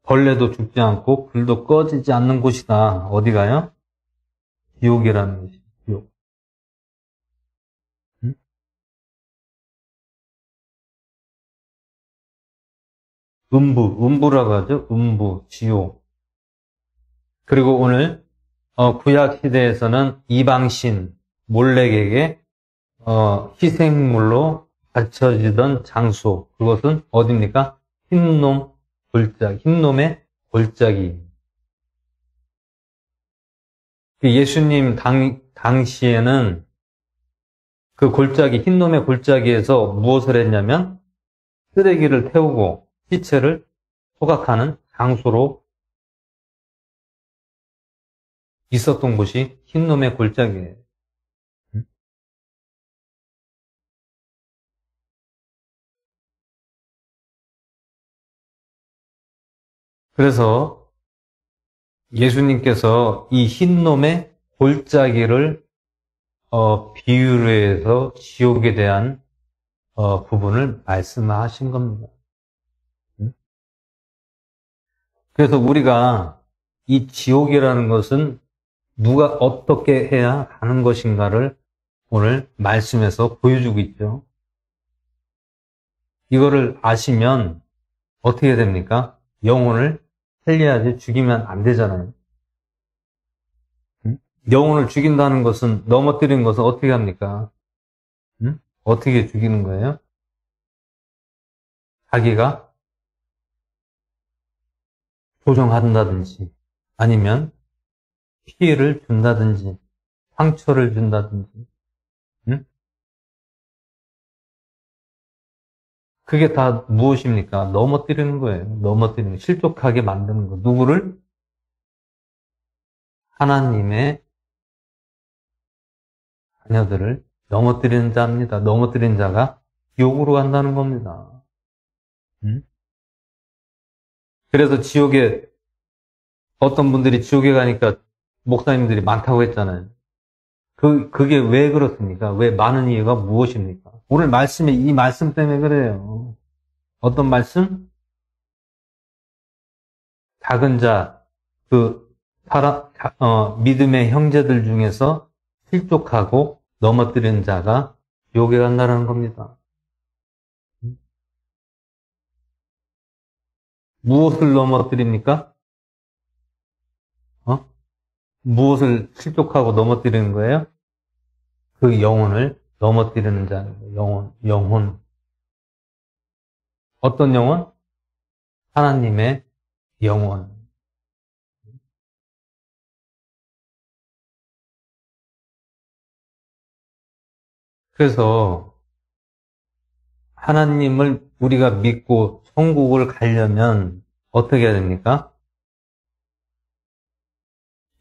Speaker 2: 벌레도 죽지 않고 불도 꺼지지 않는 곳이다. 어디가요? 지옥이라는 것이 지옥. 응? 음부라고 하죠. 음부, 지옥. 그리고 오늘 구약 시대에서는 이방신 몰렉에게 희생물로 바쳐지던 장소, 그것은 어디입니까? 흰놈의 골짜기. 예수님 당시에는 그 골짜기, 흰놈의 골짜기에서 무엇을 했냐면 쓰레기를 태우고 시체를 소각하는 장소로 있었던 곳이 흰놈의 골짜기예요. 그래서 예수님께서 이 흰놈의 골짜기를 비유로 해서 지옥에 대한 부분을 말씀하신 겁니다. 그래서 우리가 이 지옥이라는 것은 누가 어떻게 해야 가는 것인가를 오늘 말씀에서 보여주고 있죠. 이거를 아시면 어떻게 됩니까? 영혼을 살려야지 죽이면 안 되잖아요. 영혼을 죽인다는 것은, 넘어뜨리는 것은 어떻게 합니까? 어떻게 죽이는 거예요? 자기가 조정한다든지, 아니면 피해를 준다든지, 상처를 준다든지, 그게 다 무엇입니까? 넘어뜨리는 거예요. 넘어뜨리는 거. 실족하게 만드는 거. 누구를? 하나님의 자녀들을 넘어뜨리는 자입니다. 넘어뜨린 자가 지옥으로 간다는 겁니다. 그래서 지옥에, 어떤 분들이 지옥에 가니까 목사님들이 많다고 했잖아요. 그게 왜 그렇습니까? 왜 많은 이유가 무엇입니까? 오늘 말씀에 이 말씀 때문에 그래요. 어떤 말씀? 작은 자, 믿음의 형제들 중에서 실족하고 넘어뜨린 자가 지옥에 간다는 겁니다. 무엇을 넘어뜨립니까? 무엇을 실족하고 넘어뜨리는 거예요? 그 영혼을 넘어뜨리는 자, 영혼. 어떤 영혼? 하나님의 영혼. 그래서 하나님을 우리가 믿고 천국을 가려면 어떻게 해야 됩니까?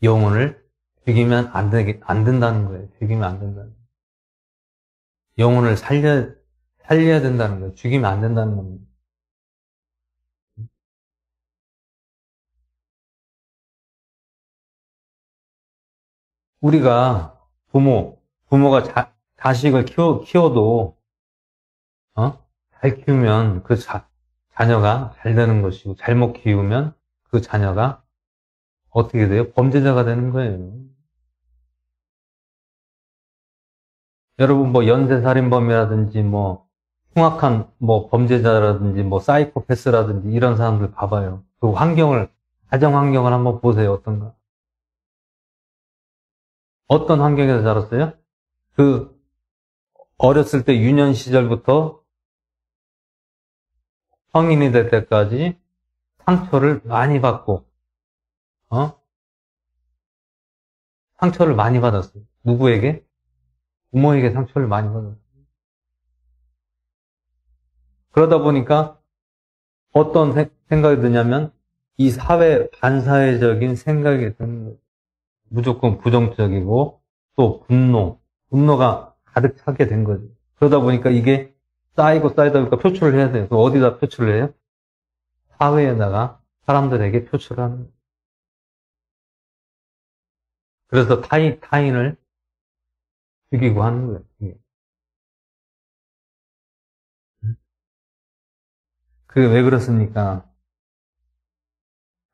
Speaker 2: 영혼을 죽이면 안 된다는 거예요. 죽이면 안 된다는 거예요. 영혼을 살려야 된다는 거예요. 죽이면 안 된다는 겁니다. 우리가 부모가 자식을 키워도, 잘 키우면 그 자녀가 잘 되는 것이고, 잘못 키우면 그 자녀가 어떻게 돼요? 범죄자가 되는 거예요. 여러분, 연쇄살인범이라든지, 흉악한, 범죄자라든지, 사이코패스라든지, 이런 사람들 봐봐요. 그 가정 환경을 한번 보세요. 어떤가? 어떤 환경에서 자랐어요? 어렸을 때 유년 시절부터 성인이 될 때까지 상처를 많이 받고, 상처를 많이 받았어요. 누구에게? 부모에게 상처를 많이 받았어요. 그러다 보니까 어떤 생각이 드냐면, 이 반사회적인 생각이 드는 거예요. 무조건 부정적이고, 또 분노가 가득 차게 된 거죠. 그러다 보니까 이게 쌓이다 보니까 표출을 해야 돼요. 그럼 어디다 표출을 해요? 사회에다가 사람들에게 표출하는 거예요. 그래서 타인을 죽이고 하는 거예요. 그게 왜 그렇습니까?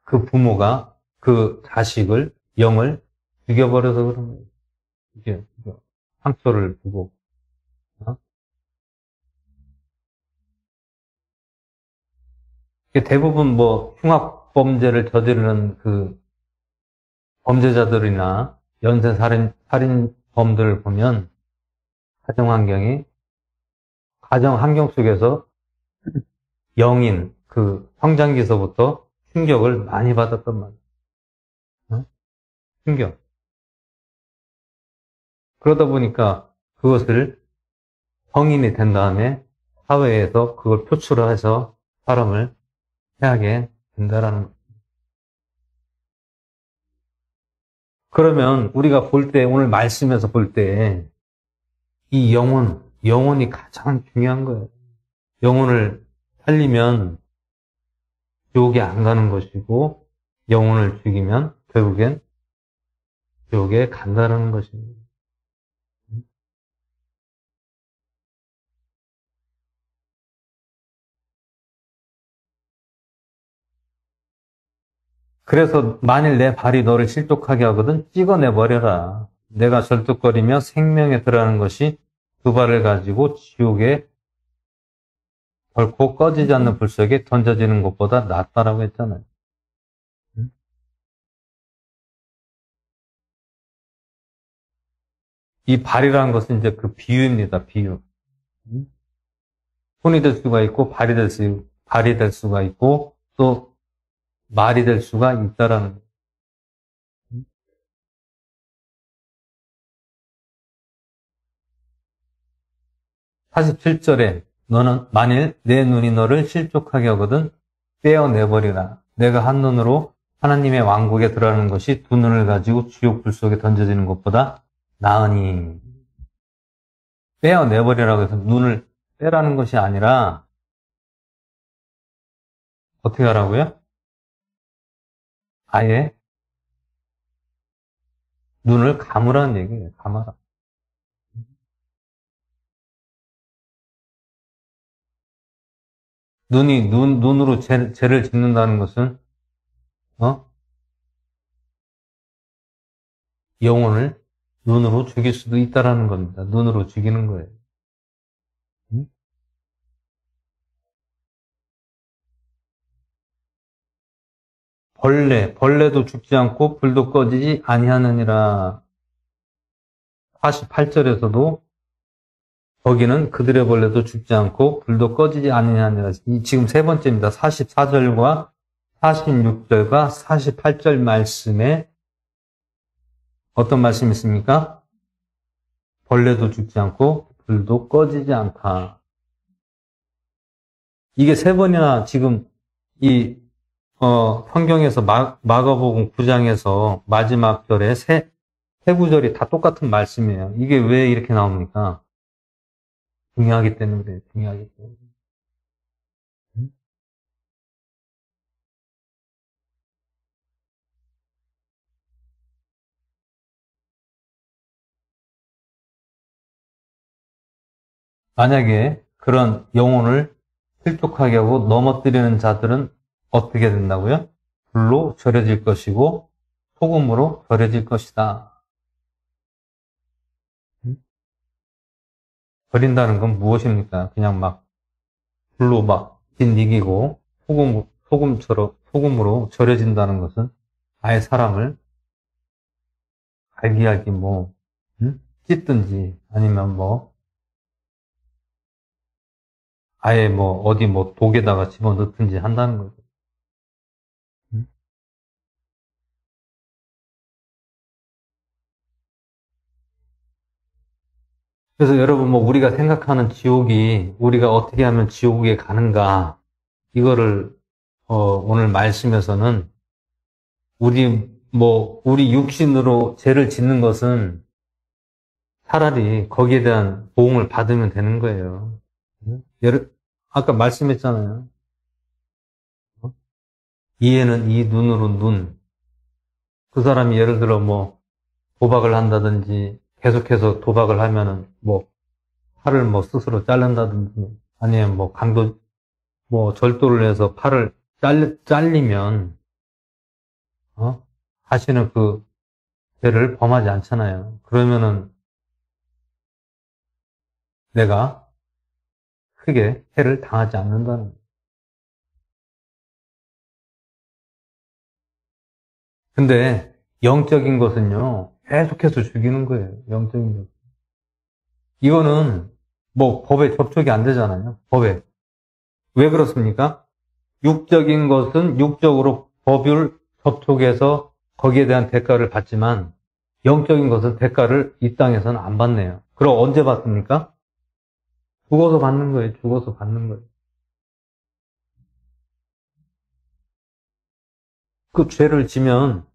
Speaker 2: 그 부모가 그 자식을, 영을 죽여버려서 그런 거예요. 이게 상처를 주고. 대부분 흉악 범죄를 저지르는 그 범죄자들이나 살인범들을 보면 가정 환경 속에서 영인, 성장기서부터 충격을 많이 받았단 말이에요. 충격. 그러다 보니까 그것을 성인이 된 다음에 사회에서 그걸 표출해서 사람을 해하게 된다라는 거죠. 그러면 우리가 오늘 말씀에서 볼 때, 이 영혼이 가장 중요한 거예요. 영혼을 살리면 지옥에 안 가는 것이고, 영혼을 죽이면 결국엔 지옥에 간다는 것입니다. 그래서 만일 내 발이 너를 실족하게 하거든 찍어내버려라. 내가 절뚝거리며 생명에 들어가는 것이 두 발을 가지고 지옥에 결코 꺼지지 않는 불 속에 던져지는 것보다 낫다라고 했잖아요. 이 발이라는 것은 이제 그 비유입니다. 비유. 손이 될 수가 있고 발이 될 수가 있고 또 말이 될 수가 있다라는 거예요. 47절에 너는 만일 내 눈이 너를 실족하게 하거든 떼어내버리라. 내가 한 눈으로 하나님의 왕국에 들어가는 것이 두 눈을 가지고 지옥 불 속에 던져지는 것보다 나으니. 떼어내버리라고 해서 눈을 빼라는 것이 아니라 어떻게 하라고요? 아예 눈을 감으라는 얘기예요. 감아라. 눈으로 죄를 짓는다는 것은, 영혼을 눈으로 죽일 수도 있다라는 겁니다. 눈으로 죽이는 거예요. 벌레도 죽지 않고 불도 꺼지지 아니하느니라. 48절에서도 거기는 그들의 벌레도 죽지 않고 불도 꺼지지 아니하느니라. 지금 세 번째입니다. 44절과 46절과 48절 말씀에 어떤 말씀이 있습니까? 벌레도 죽지 않고 불도 꺼지지 않다. 이게 세 번이나 지금 이 성경에서 마가복음 9장에서 마지막 절에 세 구절이 다 똑같은 말씀이에요. 이게 왜 이렇게 나옵니까? 중요하기 때문에 그래요. 중요하기 때문에. 만약에 그런 영혼을 실족하게 하고 넘어뜨리는 자들은 어떻게 된다고요? 불로 절여질 것이고 소금으로 절여질 것이다. 절인다는 건 무엇입니까? 그냥 막 불로 막 짓이기고 소금으로 절여진다는 것은 아예 사람을 갈기갈기 찢든지 아니면 아예 어디 독에다가 집어넣든지 한다는 거죠. 그래서 여러분 우리가 생각하는 지옥이 우리가 어떻게 하면 지옥에 가는가 이거를 오늘 말씀에서는 우리 육신으로 죄를 짓는 것은 차라리 거기에 대한 보응을 받으면 되는 거예요. 아까 말씀했잖아요. 이에는 이 눈으로 눈. 그 사람이 예를 들어 도박을 한다든지 계속해서 도박을 하면은 팔을 스스로 자른다든지 아니면 절도를 해서 팔을 잘리면 다시는 그 죄를 범하지 않잖아요. 그러면은 내가 크게 해를 당하지 않는다는 거예요. 근데 영적인 것은요, 계속해서 죽이는 거예요. 영적인 것. 이거는 법에 접촉이 안 되잖아요. 법에. 왜 그렇습니까? 육적인 것은 육적으로 법을 접촉해서 거기에 대한 대가를 받지만 영적인 것은 대가를 이 땅에서는 안 받네요. 그럼 언제 받습니까? 죽어서 받는 거예요. 죽어서 받는 거예요. 그 죄를 지면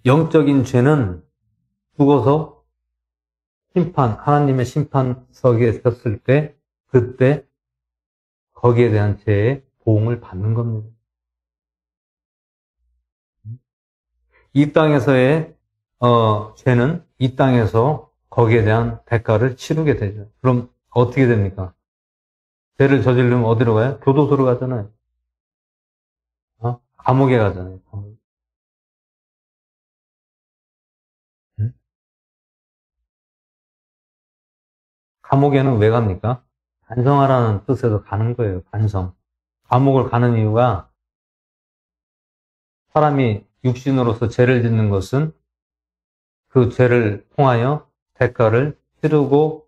Speaker 2: 영적인 죄는 죽어서 하나님의 심판석에 섰을 때 그때 거기에 대한 죄의 보응을 받는 겁니다. 이 땅에서의 죄는 이 땅에서 거기에 대한 대가를 치르게 되죠. 그럼 어떻게 됩니까? 죄를 저지르면 어디로 가요? 교도소로 가잖아요. 감옥에 가잖아요. 감옥. 감옥에는 왜 갑니까? 반성하라는 뜻에서 가는 거예요. 반성. 감옥을 가는 이유가 사람이 육신으로서 죄를 짓는 것은 그 죄를 통하여 대가를 치르고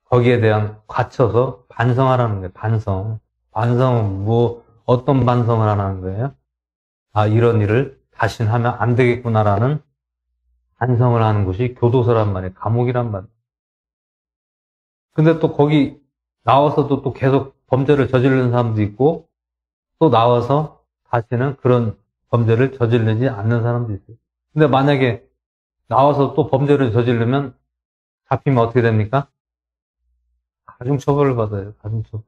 Speaker 2: 거기에 대한 갇혀서 반성하라는 거예요. 반성. 반성은 어떤 반성을 하라는 거예요? 이런 일을 다시는 하면 안 되겠구나라는 반성을 하는 곳이 교도소란 말이에요. 감옥이란 말이에요. 근데 또 거기 나와서도 또 계속 범죄를 저지르는 사람도 있고 또 나와서 다시는 그런 범죄를 저지르지 않는 사람도 있어요. 근데 만약에 나와서 또 범죄를 저지르면 잡히면 어떻게 됩니까? 가중처벌을 받아요. 가중처벌.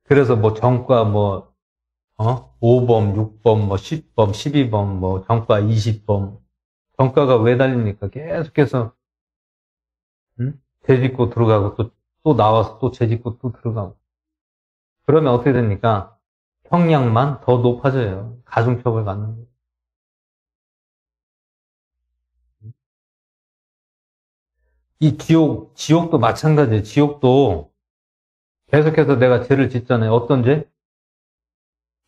Speaker 2: 그래서 정과 5범, 6범, 10범, 12범, 정과 20범. 정가가 왜 달립니까? 계속해서 죄짓고 들어가고 또 나와서 또 죄짓고 또 들어가고. 그러면 어떻게 됩니까? 형량만 더 높아져요. 가중처벌 받는 거예요. 이 지옥도 마찬가지예요. 지옥도 계속해서 내가 죄를 짓잖아요. 어떤 죄?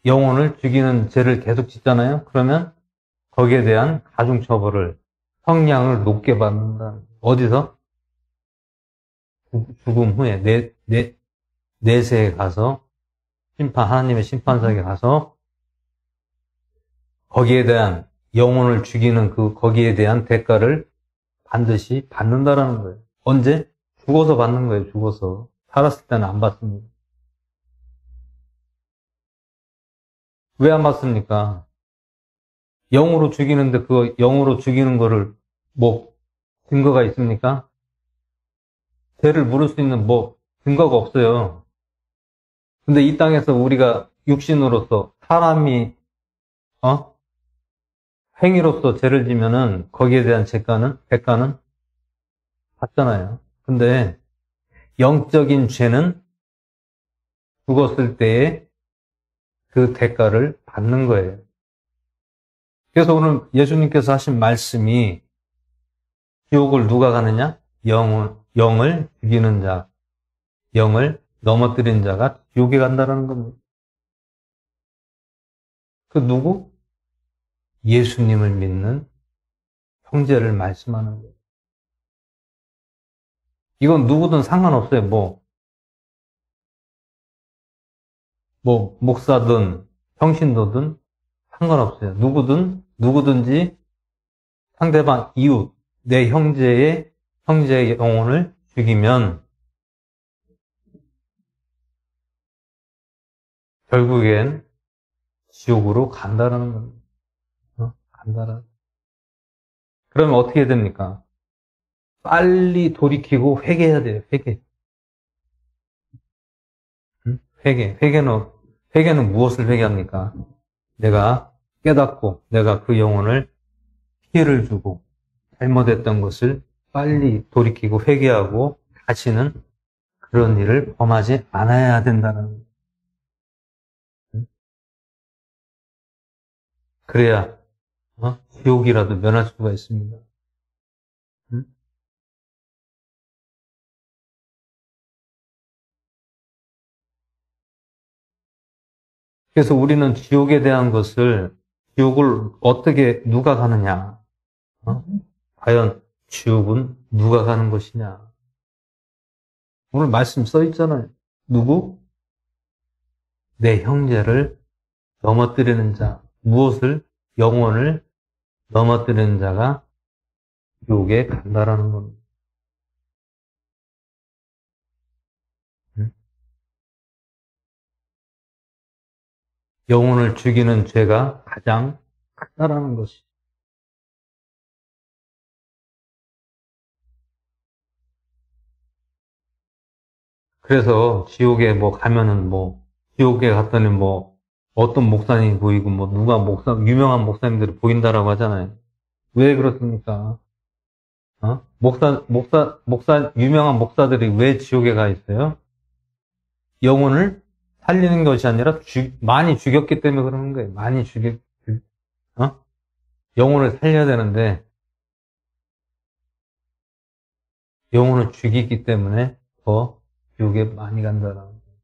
Speaker 2: 영혼을 죽이는 죄를 계속 짓잖아요. 그러면 거기에 대한 가중처벌을, 형량을 높게 받는다. 어디서? 죽음 후에, 내세에 가서, 하나님의 심판석에 가서, 거기에 대한, 영혼을 죽이는 거기에 대한 대가를 반드시 받는다라는 거예요. 언제? 죽어서 받는 거예요, 죽어서. 살았을 때는 안 받습니다. 왜 안 받습니까? 영으로 죽이는데 그 영으로 죽이는 거를 뭐 증거가 있습니까? 죄를 물을 수 있는 뭐 증거가 없어요. 근데 이 땅에서 우리가 육신으로서 사람이 행위로서 죄를 지면은 거기에 대한 대가는 받잖아요. 근데 영적인 죄는 죽었을 때에 그 대가를 받는 거예요. 그래서 오늘 예수님께서 하신 말씀이 지옥을 누가 가느냐? 영을 죽이는 자, 영을 넘어뜨린 자가 지옥에 간다라는 겁니다. 그 누구? 예수님을 믿는 형제를 말씀하는 거예요. 이건 누구든 상관없어요. 목사든 평신도든 상관없어요. 누구든지 상대방 이웃, 내 형제의 영혼을 죽이면 결국엔 지옥으로 간다라는 겁니다. 간다라는. 그러면 어떻게 해야 됩니까? 빨리 돌이키고 회개해야 돼요. 회개는 무엇을 회개합니까? 내가 깨닫고 내가 그 영혼을 피해를 주고 잘못했던 것을 빨리 돌이키고 회개하고 다시는 그런 일을 범하지 않아야 된다는 거예요. 그래야 지옥이라도 면할 수가 있습니다. 그래서 우리는 지옥에 대한 지옥을 어떻게 누가 가느냐? 과연 지옥은 누가 가는 것이냐? 오늘 말씀 써 있잖아요. 누구? 내 형제를 넘어뜨리는 자. 무엇을? 영혼을 넘어뜨리는 자가 지옥에 간다라는 겁니다. 영혼을 죽이는 죄가 가장 크다라는 것이. 그래서 지옥에 가면은 지옥에 갔더니 어떤 목사님이 보이고 유명한 목사님들이 보인다라고 하잖아요. 왜 그렇습니까? 유명한 목사들이 왜 지옥에 가 있어요? 영혼을 살리는 것이 아니라 많이 죽였기 때문에 그러는 거예요. 영혼을 살려야 되는데, 영혼을 죽이기 때문에 더 지옥에 많이 간다라는 거예요.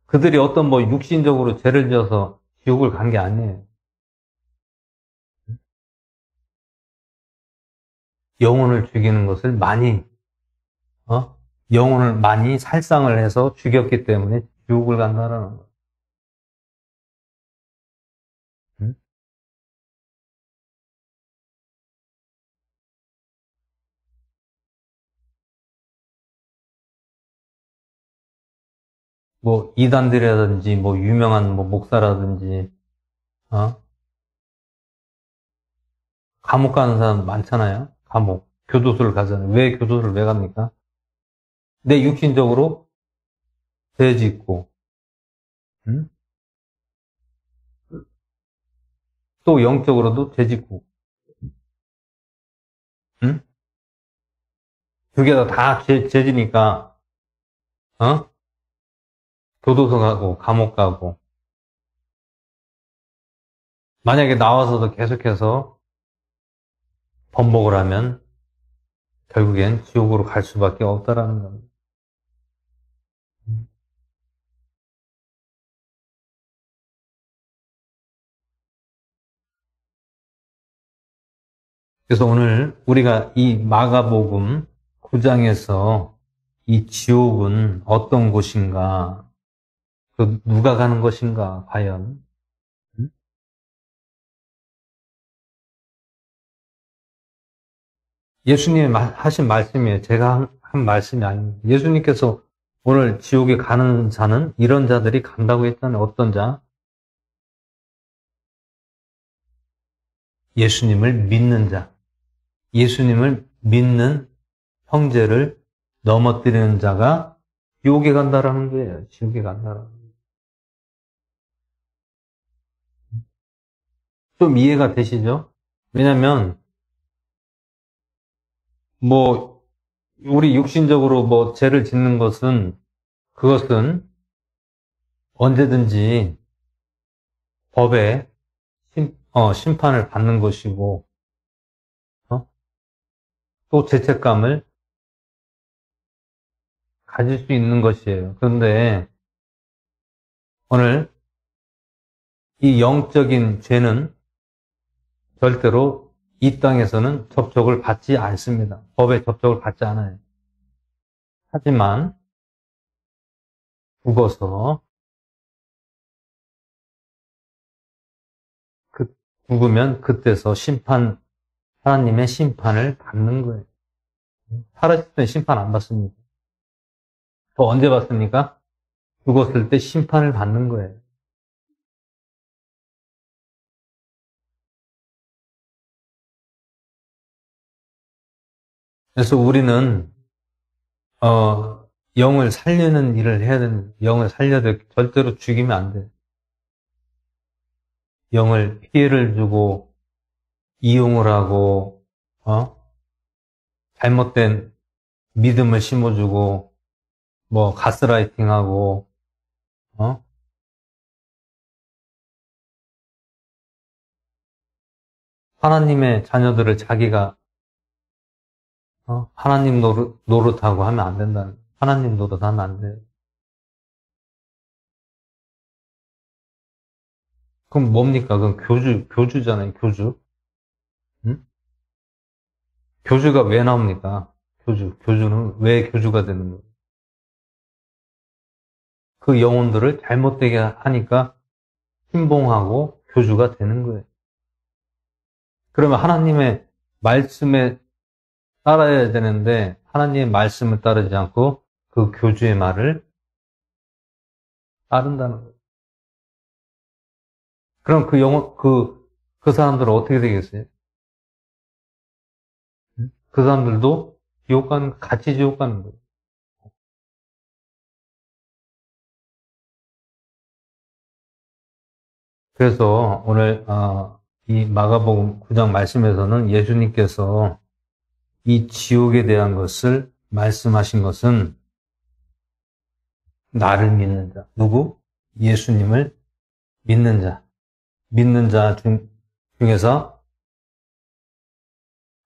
Speaker 2: 그들이 어떤 육신적으로 죄를 지어서 지옥을 간 게 아니에요. 영혼을 죽이는 것을 영혼을 많이 살상을 해서 죽였기 때문에 지옥을 간다라는 거예요. 이단들이라든지, 유명한 목사라든지, 감옥 가는 사람 많잖아요. 교도소를 가잖아요. 왜 교도소를 왜 갑니까? 내 육신적으로 죄 짓고, 또 영적으로도 죄 짓고, 두 개 다 죄 지니까, 교도소 가고, 감옥 가고, 만약에 나와서도 계속해서 번복을 하면 결국엔 지옥으로 갈 수밖에 없다라는 겁니다. 그래서 오늘 우리가 이 마가복음 9장에서 이 지옥은 어떤 곳인가, 누가 가는 것인가, 과연. 예수님이 하신 말씀이에요. 제가 한 말씀이 아닙니다. 예수님께서 오늘 지옥에 가는 자는 이런 자들이 간다고 했잖아요. 어떤 자? 예수님을 믿는 자. 예수님을 믿는 형제를 넘어뜨리는 자가 지옥에 간다라는 거예요. 지옥에 간다라는 거예요. 좀 이해가 되시죠? 왜냐면 뭐 우리 육신적으로 뭐 죄를 짓는 것은 그것은 언제든지 법에 심판을 받는 것이고 또 죄책감을 가질 수 있는 것이에요. 그런데 오늘 이 영적인 죄는 절대로 이 땅에서는 접촉을 받지 않습니다. 법에 접촉을 받지 않아요. 하지만 죽어서 죽으면 그때서 하나님의 심판을 받는 거예요. 살아있을 때 심판 안 받습니다. 또 언제 받습니까? 죽었을 때 심판을 받는 거예요. 그래서 우리는 영을 살리는 일을 해야 됩니다. 영을 살려야 돼. 절대로 죽이면 안 돼. 영을 피해를 주고 이용을 하고 잘못된 믿음을 심어주고 뭐 가스라이팅하고 하나님의 자녀들을 자기가 하나님 노릇하고 하면 안 된다는 거예요. 하나님 노릇하면 안 돼요. 그럼 뭡니까? 그럼 교주잖아요, 교주. 응? 교주가 왜 나옵니까? 교주는 왜 교주가 되는 거예요? 그 영혼들을 잘못되게 하니까 신봉하고 교주가 되는 거예요. 그러면 하나님의 말씀에 따라야 되는데 하나님의 말씀을 따르지 않고 그 교주의 말을 따른다는 거예요. 그럼 그 사람들은 어떻게 되겠어요? 그 사람들도 같이 지옥 가는 거예요. 그래서 오늘 이 마가복음 9장 말씀에서는 예수님께서 이 지옥에 대한 것을 말씀하신 것은 나를 믿는 자, 누구? 예수님을 믿는 자 중에서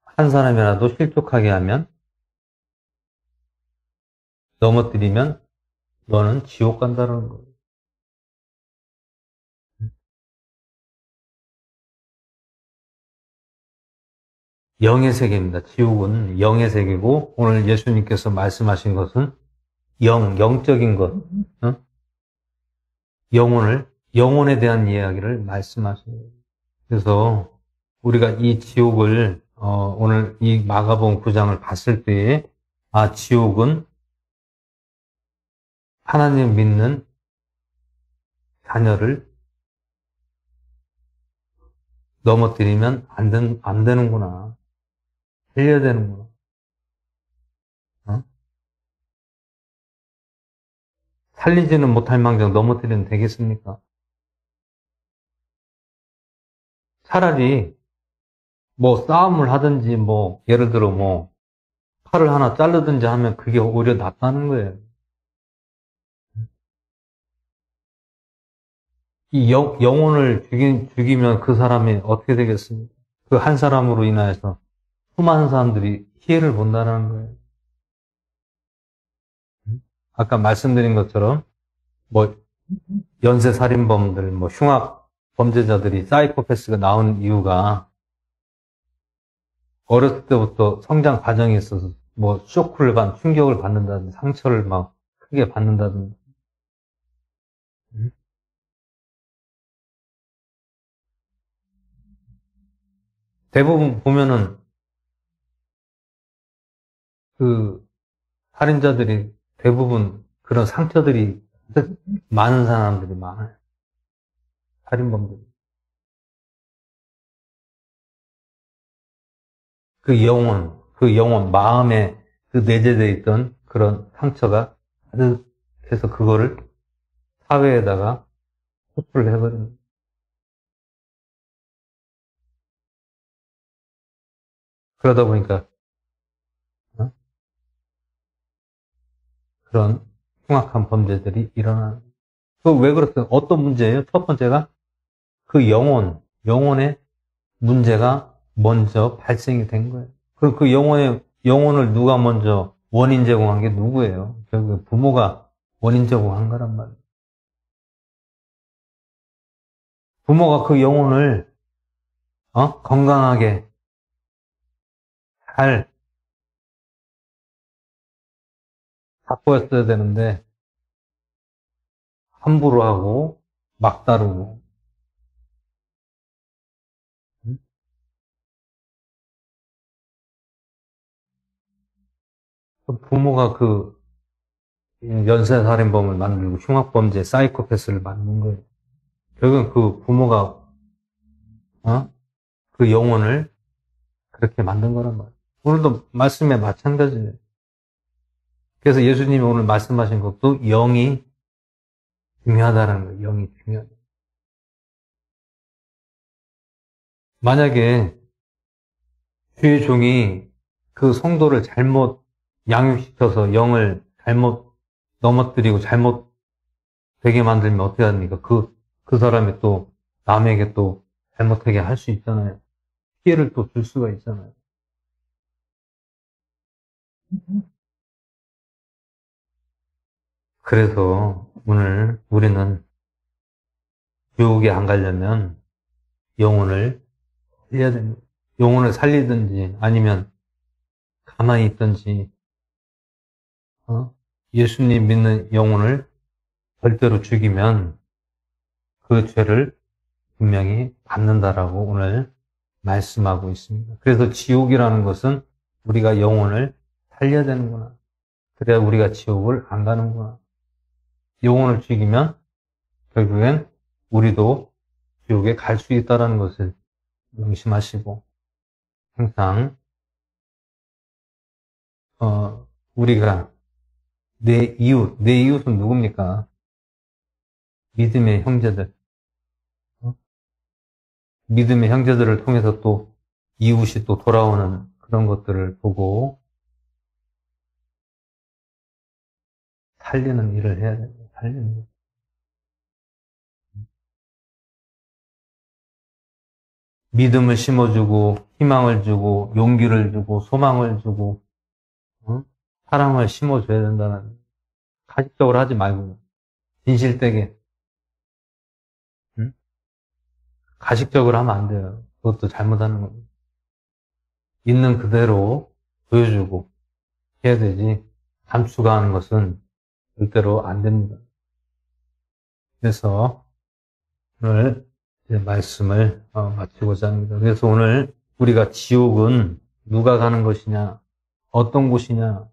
Speaker 2: 한 사람이라도 실족하게 하면 넘어뜨리면 너는 지옥 간다는 거예요. 영의 세계입니다. 지옥은 영의 세계고 오늘 예수님께서 말씀하신 것은 영적인 것, 영혼에 대한 이야기를 말씀하시는 거예요. 그래서 우리가 이 지옥을 오늘 이 마가복음 9장을 봤을 때에 지옥은 하나님 믿는 자녀를 넘어뜨리면 안 되는구나. 살려야 되는구나. 살리지는 못할 망정 넘어뜨리면 되겠습니까? 차라리 뭐 싸움을 하든지 뭐 예를 들어 뭐 팔을 하나 자르든지 하면 그게 오히려 낫다는 거예요. 이 영혼을 죽이면 그 사람이 어떻게 되겠습니까? 그 한 사람으로 인하여서 수많은 사람들이 피해를 본다는 거예요. 아까 말씀드린 것처럼 뭐 연쇄살인범들, 뭐 흉악 범죄자들이 사이코패스가 나온 이유가 어렸을 때부터 성장 과정에 있어서 뭐 충격을 받는다든지 상처를 막 크게 받는다든지 대부분 보면은 그 살인자들이 대부분 그런 상처들이 많은 사람들이 많아요. 살인범들이. 그 영혼, 마음에 그 내재되어 있던 그런 상처가 가득해서 그거를 사회에다가 호출을 해버리는 거예요. 그러다 보니까 어? 그런 흉악한 범죄들이 일어나는 거예요. 왜 그렇어요? 어떤 문제예요? 첫 번째가 그 영혼의 문제가 먼저 발생이 된 거예요. 그리고 그 영혼을 누가 먼저 원인 제공한 게 누구예요? 결국에 부모가 원인 제공한 거란 말이에요. 부모가 그 영혼을 건강하게 잘 바꾸었어야 되는데 함부로 하고 막 다루고 부모가 그 연쇄살인범을 만들고 흉악범죄 사이코패스를 만든 거예요. 결국은 그 부모가 그 영혼을 그렇게 만든 거란 말이에요. 오늘도 말씀에 마찬가지예요. 그래서 예수님이 오늘 말씀하신 것도 영이 중요하다는 거예요. 영이 중요하다. 만약에 주의 종이 그 성도를 잘못 양육시켜서 영을 잘못 넘어뜨리고 잘못 되게 만들면 어떻게 합니까? 그 사람이 또 남에게 또 잘못하게 할 수 있잖아요. 피해를 또 줄 수가 있잖아요. 그래서 오늘 우리는 유혹에 안 가려면 영혼을 살려야 됩니다. 영혼을 살리든지 아니면 가만히 있든지 예수님 믿는 영혼을 절대로 죽이면 그 죄를 분명히 받는다라고 오늘 말씀하고 있습니다. 그래서 지옥이라는 것은 우리가 영혼을 살려야 되는구나. 그래야 우리가 지옥을 안 가는구나. 영혼을 죽이면 결국엔 우리도 지옥에 갈 수 있다는 것을 명심하시고 항상 우리가 내 이웃은 누굽니까? 믿음의 형제들. 믿음의 형제들을 통해서 또 이웃이 또 돌아오는 그런 것들을 보고 살리는 일을 해야 됩니다. 살리는 일. 믿음을 심어주고 희망을 주고 용기를 주고 소망을 주고 사랑을 심어줘야 된다는 가식적으로 하지 말고 진실되게 가식적으로 하면 안 돼요. 그것도 잘못하는 겁니다. 있는 그대로 보여주고 해야 되지 감추가하는 것은 절대로 안 됩니다. 그래서 오늘 이제 말씀을 마치고자 합니다. 그래서 오늘 우리가 지옥은 누가 가는 것이냐, 어떤 곳이냐,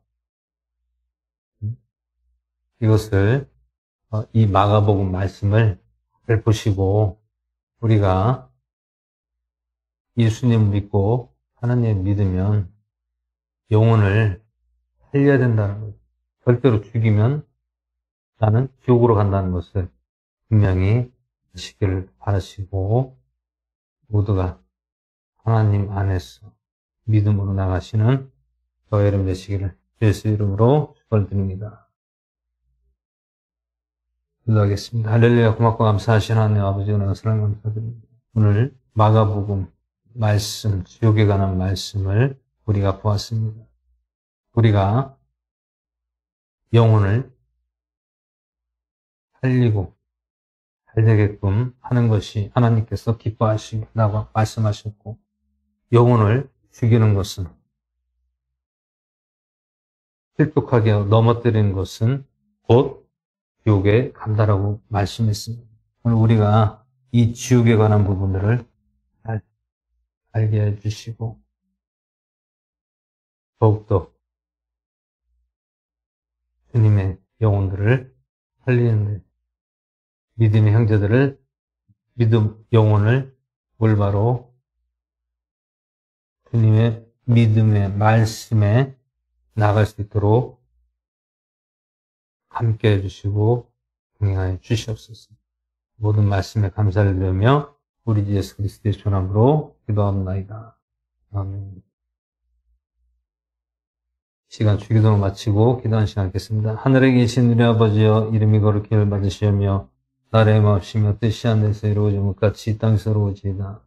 Speaker 2: 이것을 이 마가복음 말씀을 잘 보시고 우리가 예수님 믿고 하나님 믿으면 영혼을 살려야 된다는 거죠. 절대로 죽이면 나는 지옥으로 간다는 것을 분명히 아시기를 바라시고 모두가 하나님 안에서 믿음으로 나가시는 저의 이름 되시기를 예수 이름으로 축원드립니다. 기도하겠습니다. 할렐루야. 고맙고 감사하신 하나님 아버지 은혜와 사랑 감사드립니다. 오늘 마가복음 말씀, 지옥에 관한 말씀을 우리가 보았습니다. 우리가 영혼을 살리고 잘 되게끔 하는 것이 하나님께서 기뻐하신다고 말씀하셨고 영혼을 죽이는 것은 실족하게 넘어뜨리는 것은 곧 지옥에 간다라고 말씀했습니다. 오늘 우리가 이 지옥에 관한 부분들을 잘 알게 해주시고 더욱더 주님의 영혼들을 살리는데 믿음의 형제들을 영혼을 올바로 주님의 믿음의 말씀에 나갈 수 있도록 함께 해주시고 동행하여 주시옵소서. 모든 말씀에 감사를 드리며 우리 주 예수 그리스도의 전함으로 기도합나이다. 아멘. 시간 주기도를 마치고 기도한 시간 갖겠습니다. 하늘에 계신 우리 아버지여, 이름이 거룩히 받으시오며 나라의 마옵시며 뜻이 하늘에서 이루어진 것 같이 땅에서 이루어지이다.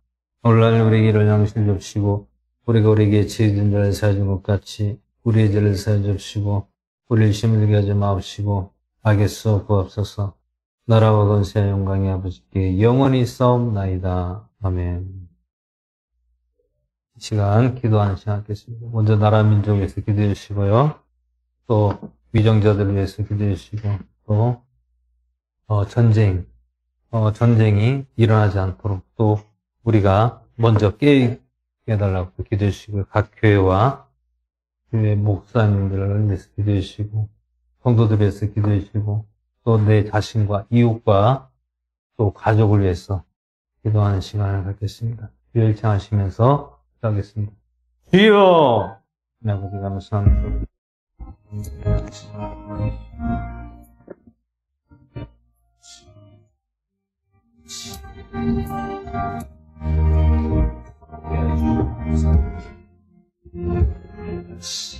Speaker 2: 오늘날 우리에게 이를 양식을 줍시고 우리가 우리에게 죄진 자를 사해 준 것 같이 우리의 죄를 사해 줍시고 우리를 시험에 들게 하지 마옵시고 악에서 구하옵소서. 나라와 권세와 영광이 아버지께 영원히 싸움나이다. 아멘. 이 시간 기도하는 시간 갖겠습니다. 먼저 나라 민족을 위해서 기도해 주시고요. 또 위정자들을 위해서 기도해 주시고 또 전쟁이 일어나지 않도록 또 우리가 먼저 깨달라고 기도해 주시고요. 각 교회와 교회 목사님들을 위해서 기도해 주시고 성도들을 위해서 기도해 주시고 또 내 자신과 이웃과 또 가족을 위해서 기도하는 시간을 갖겠습니다. 주여 일창하시면서 기도하겠습니다. 주여! 아버지 감사합니다. Yes.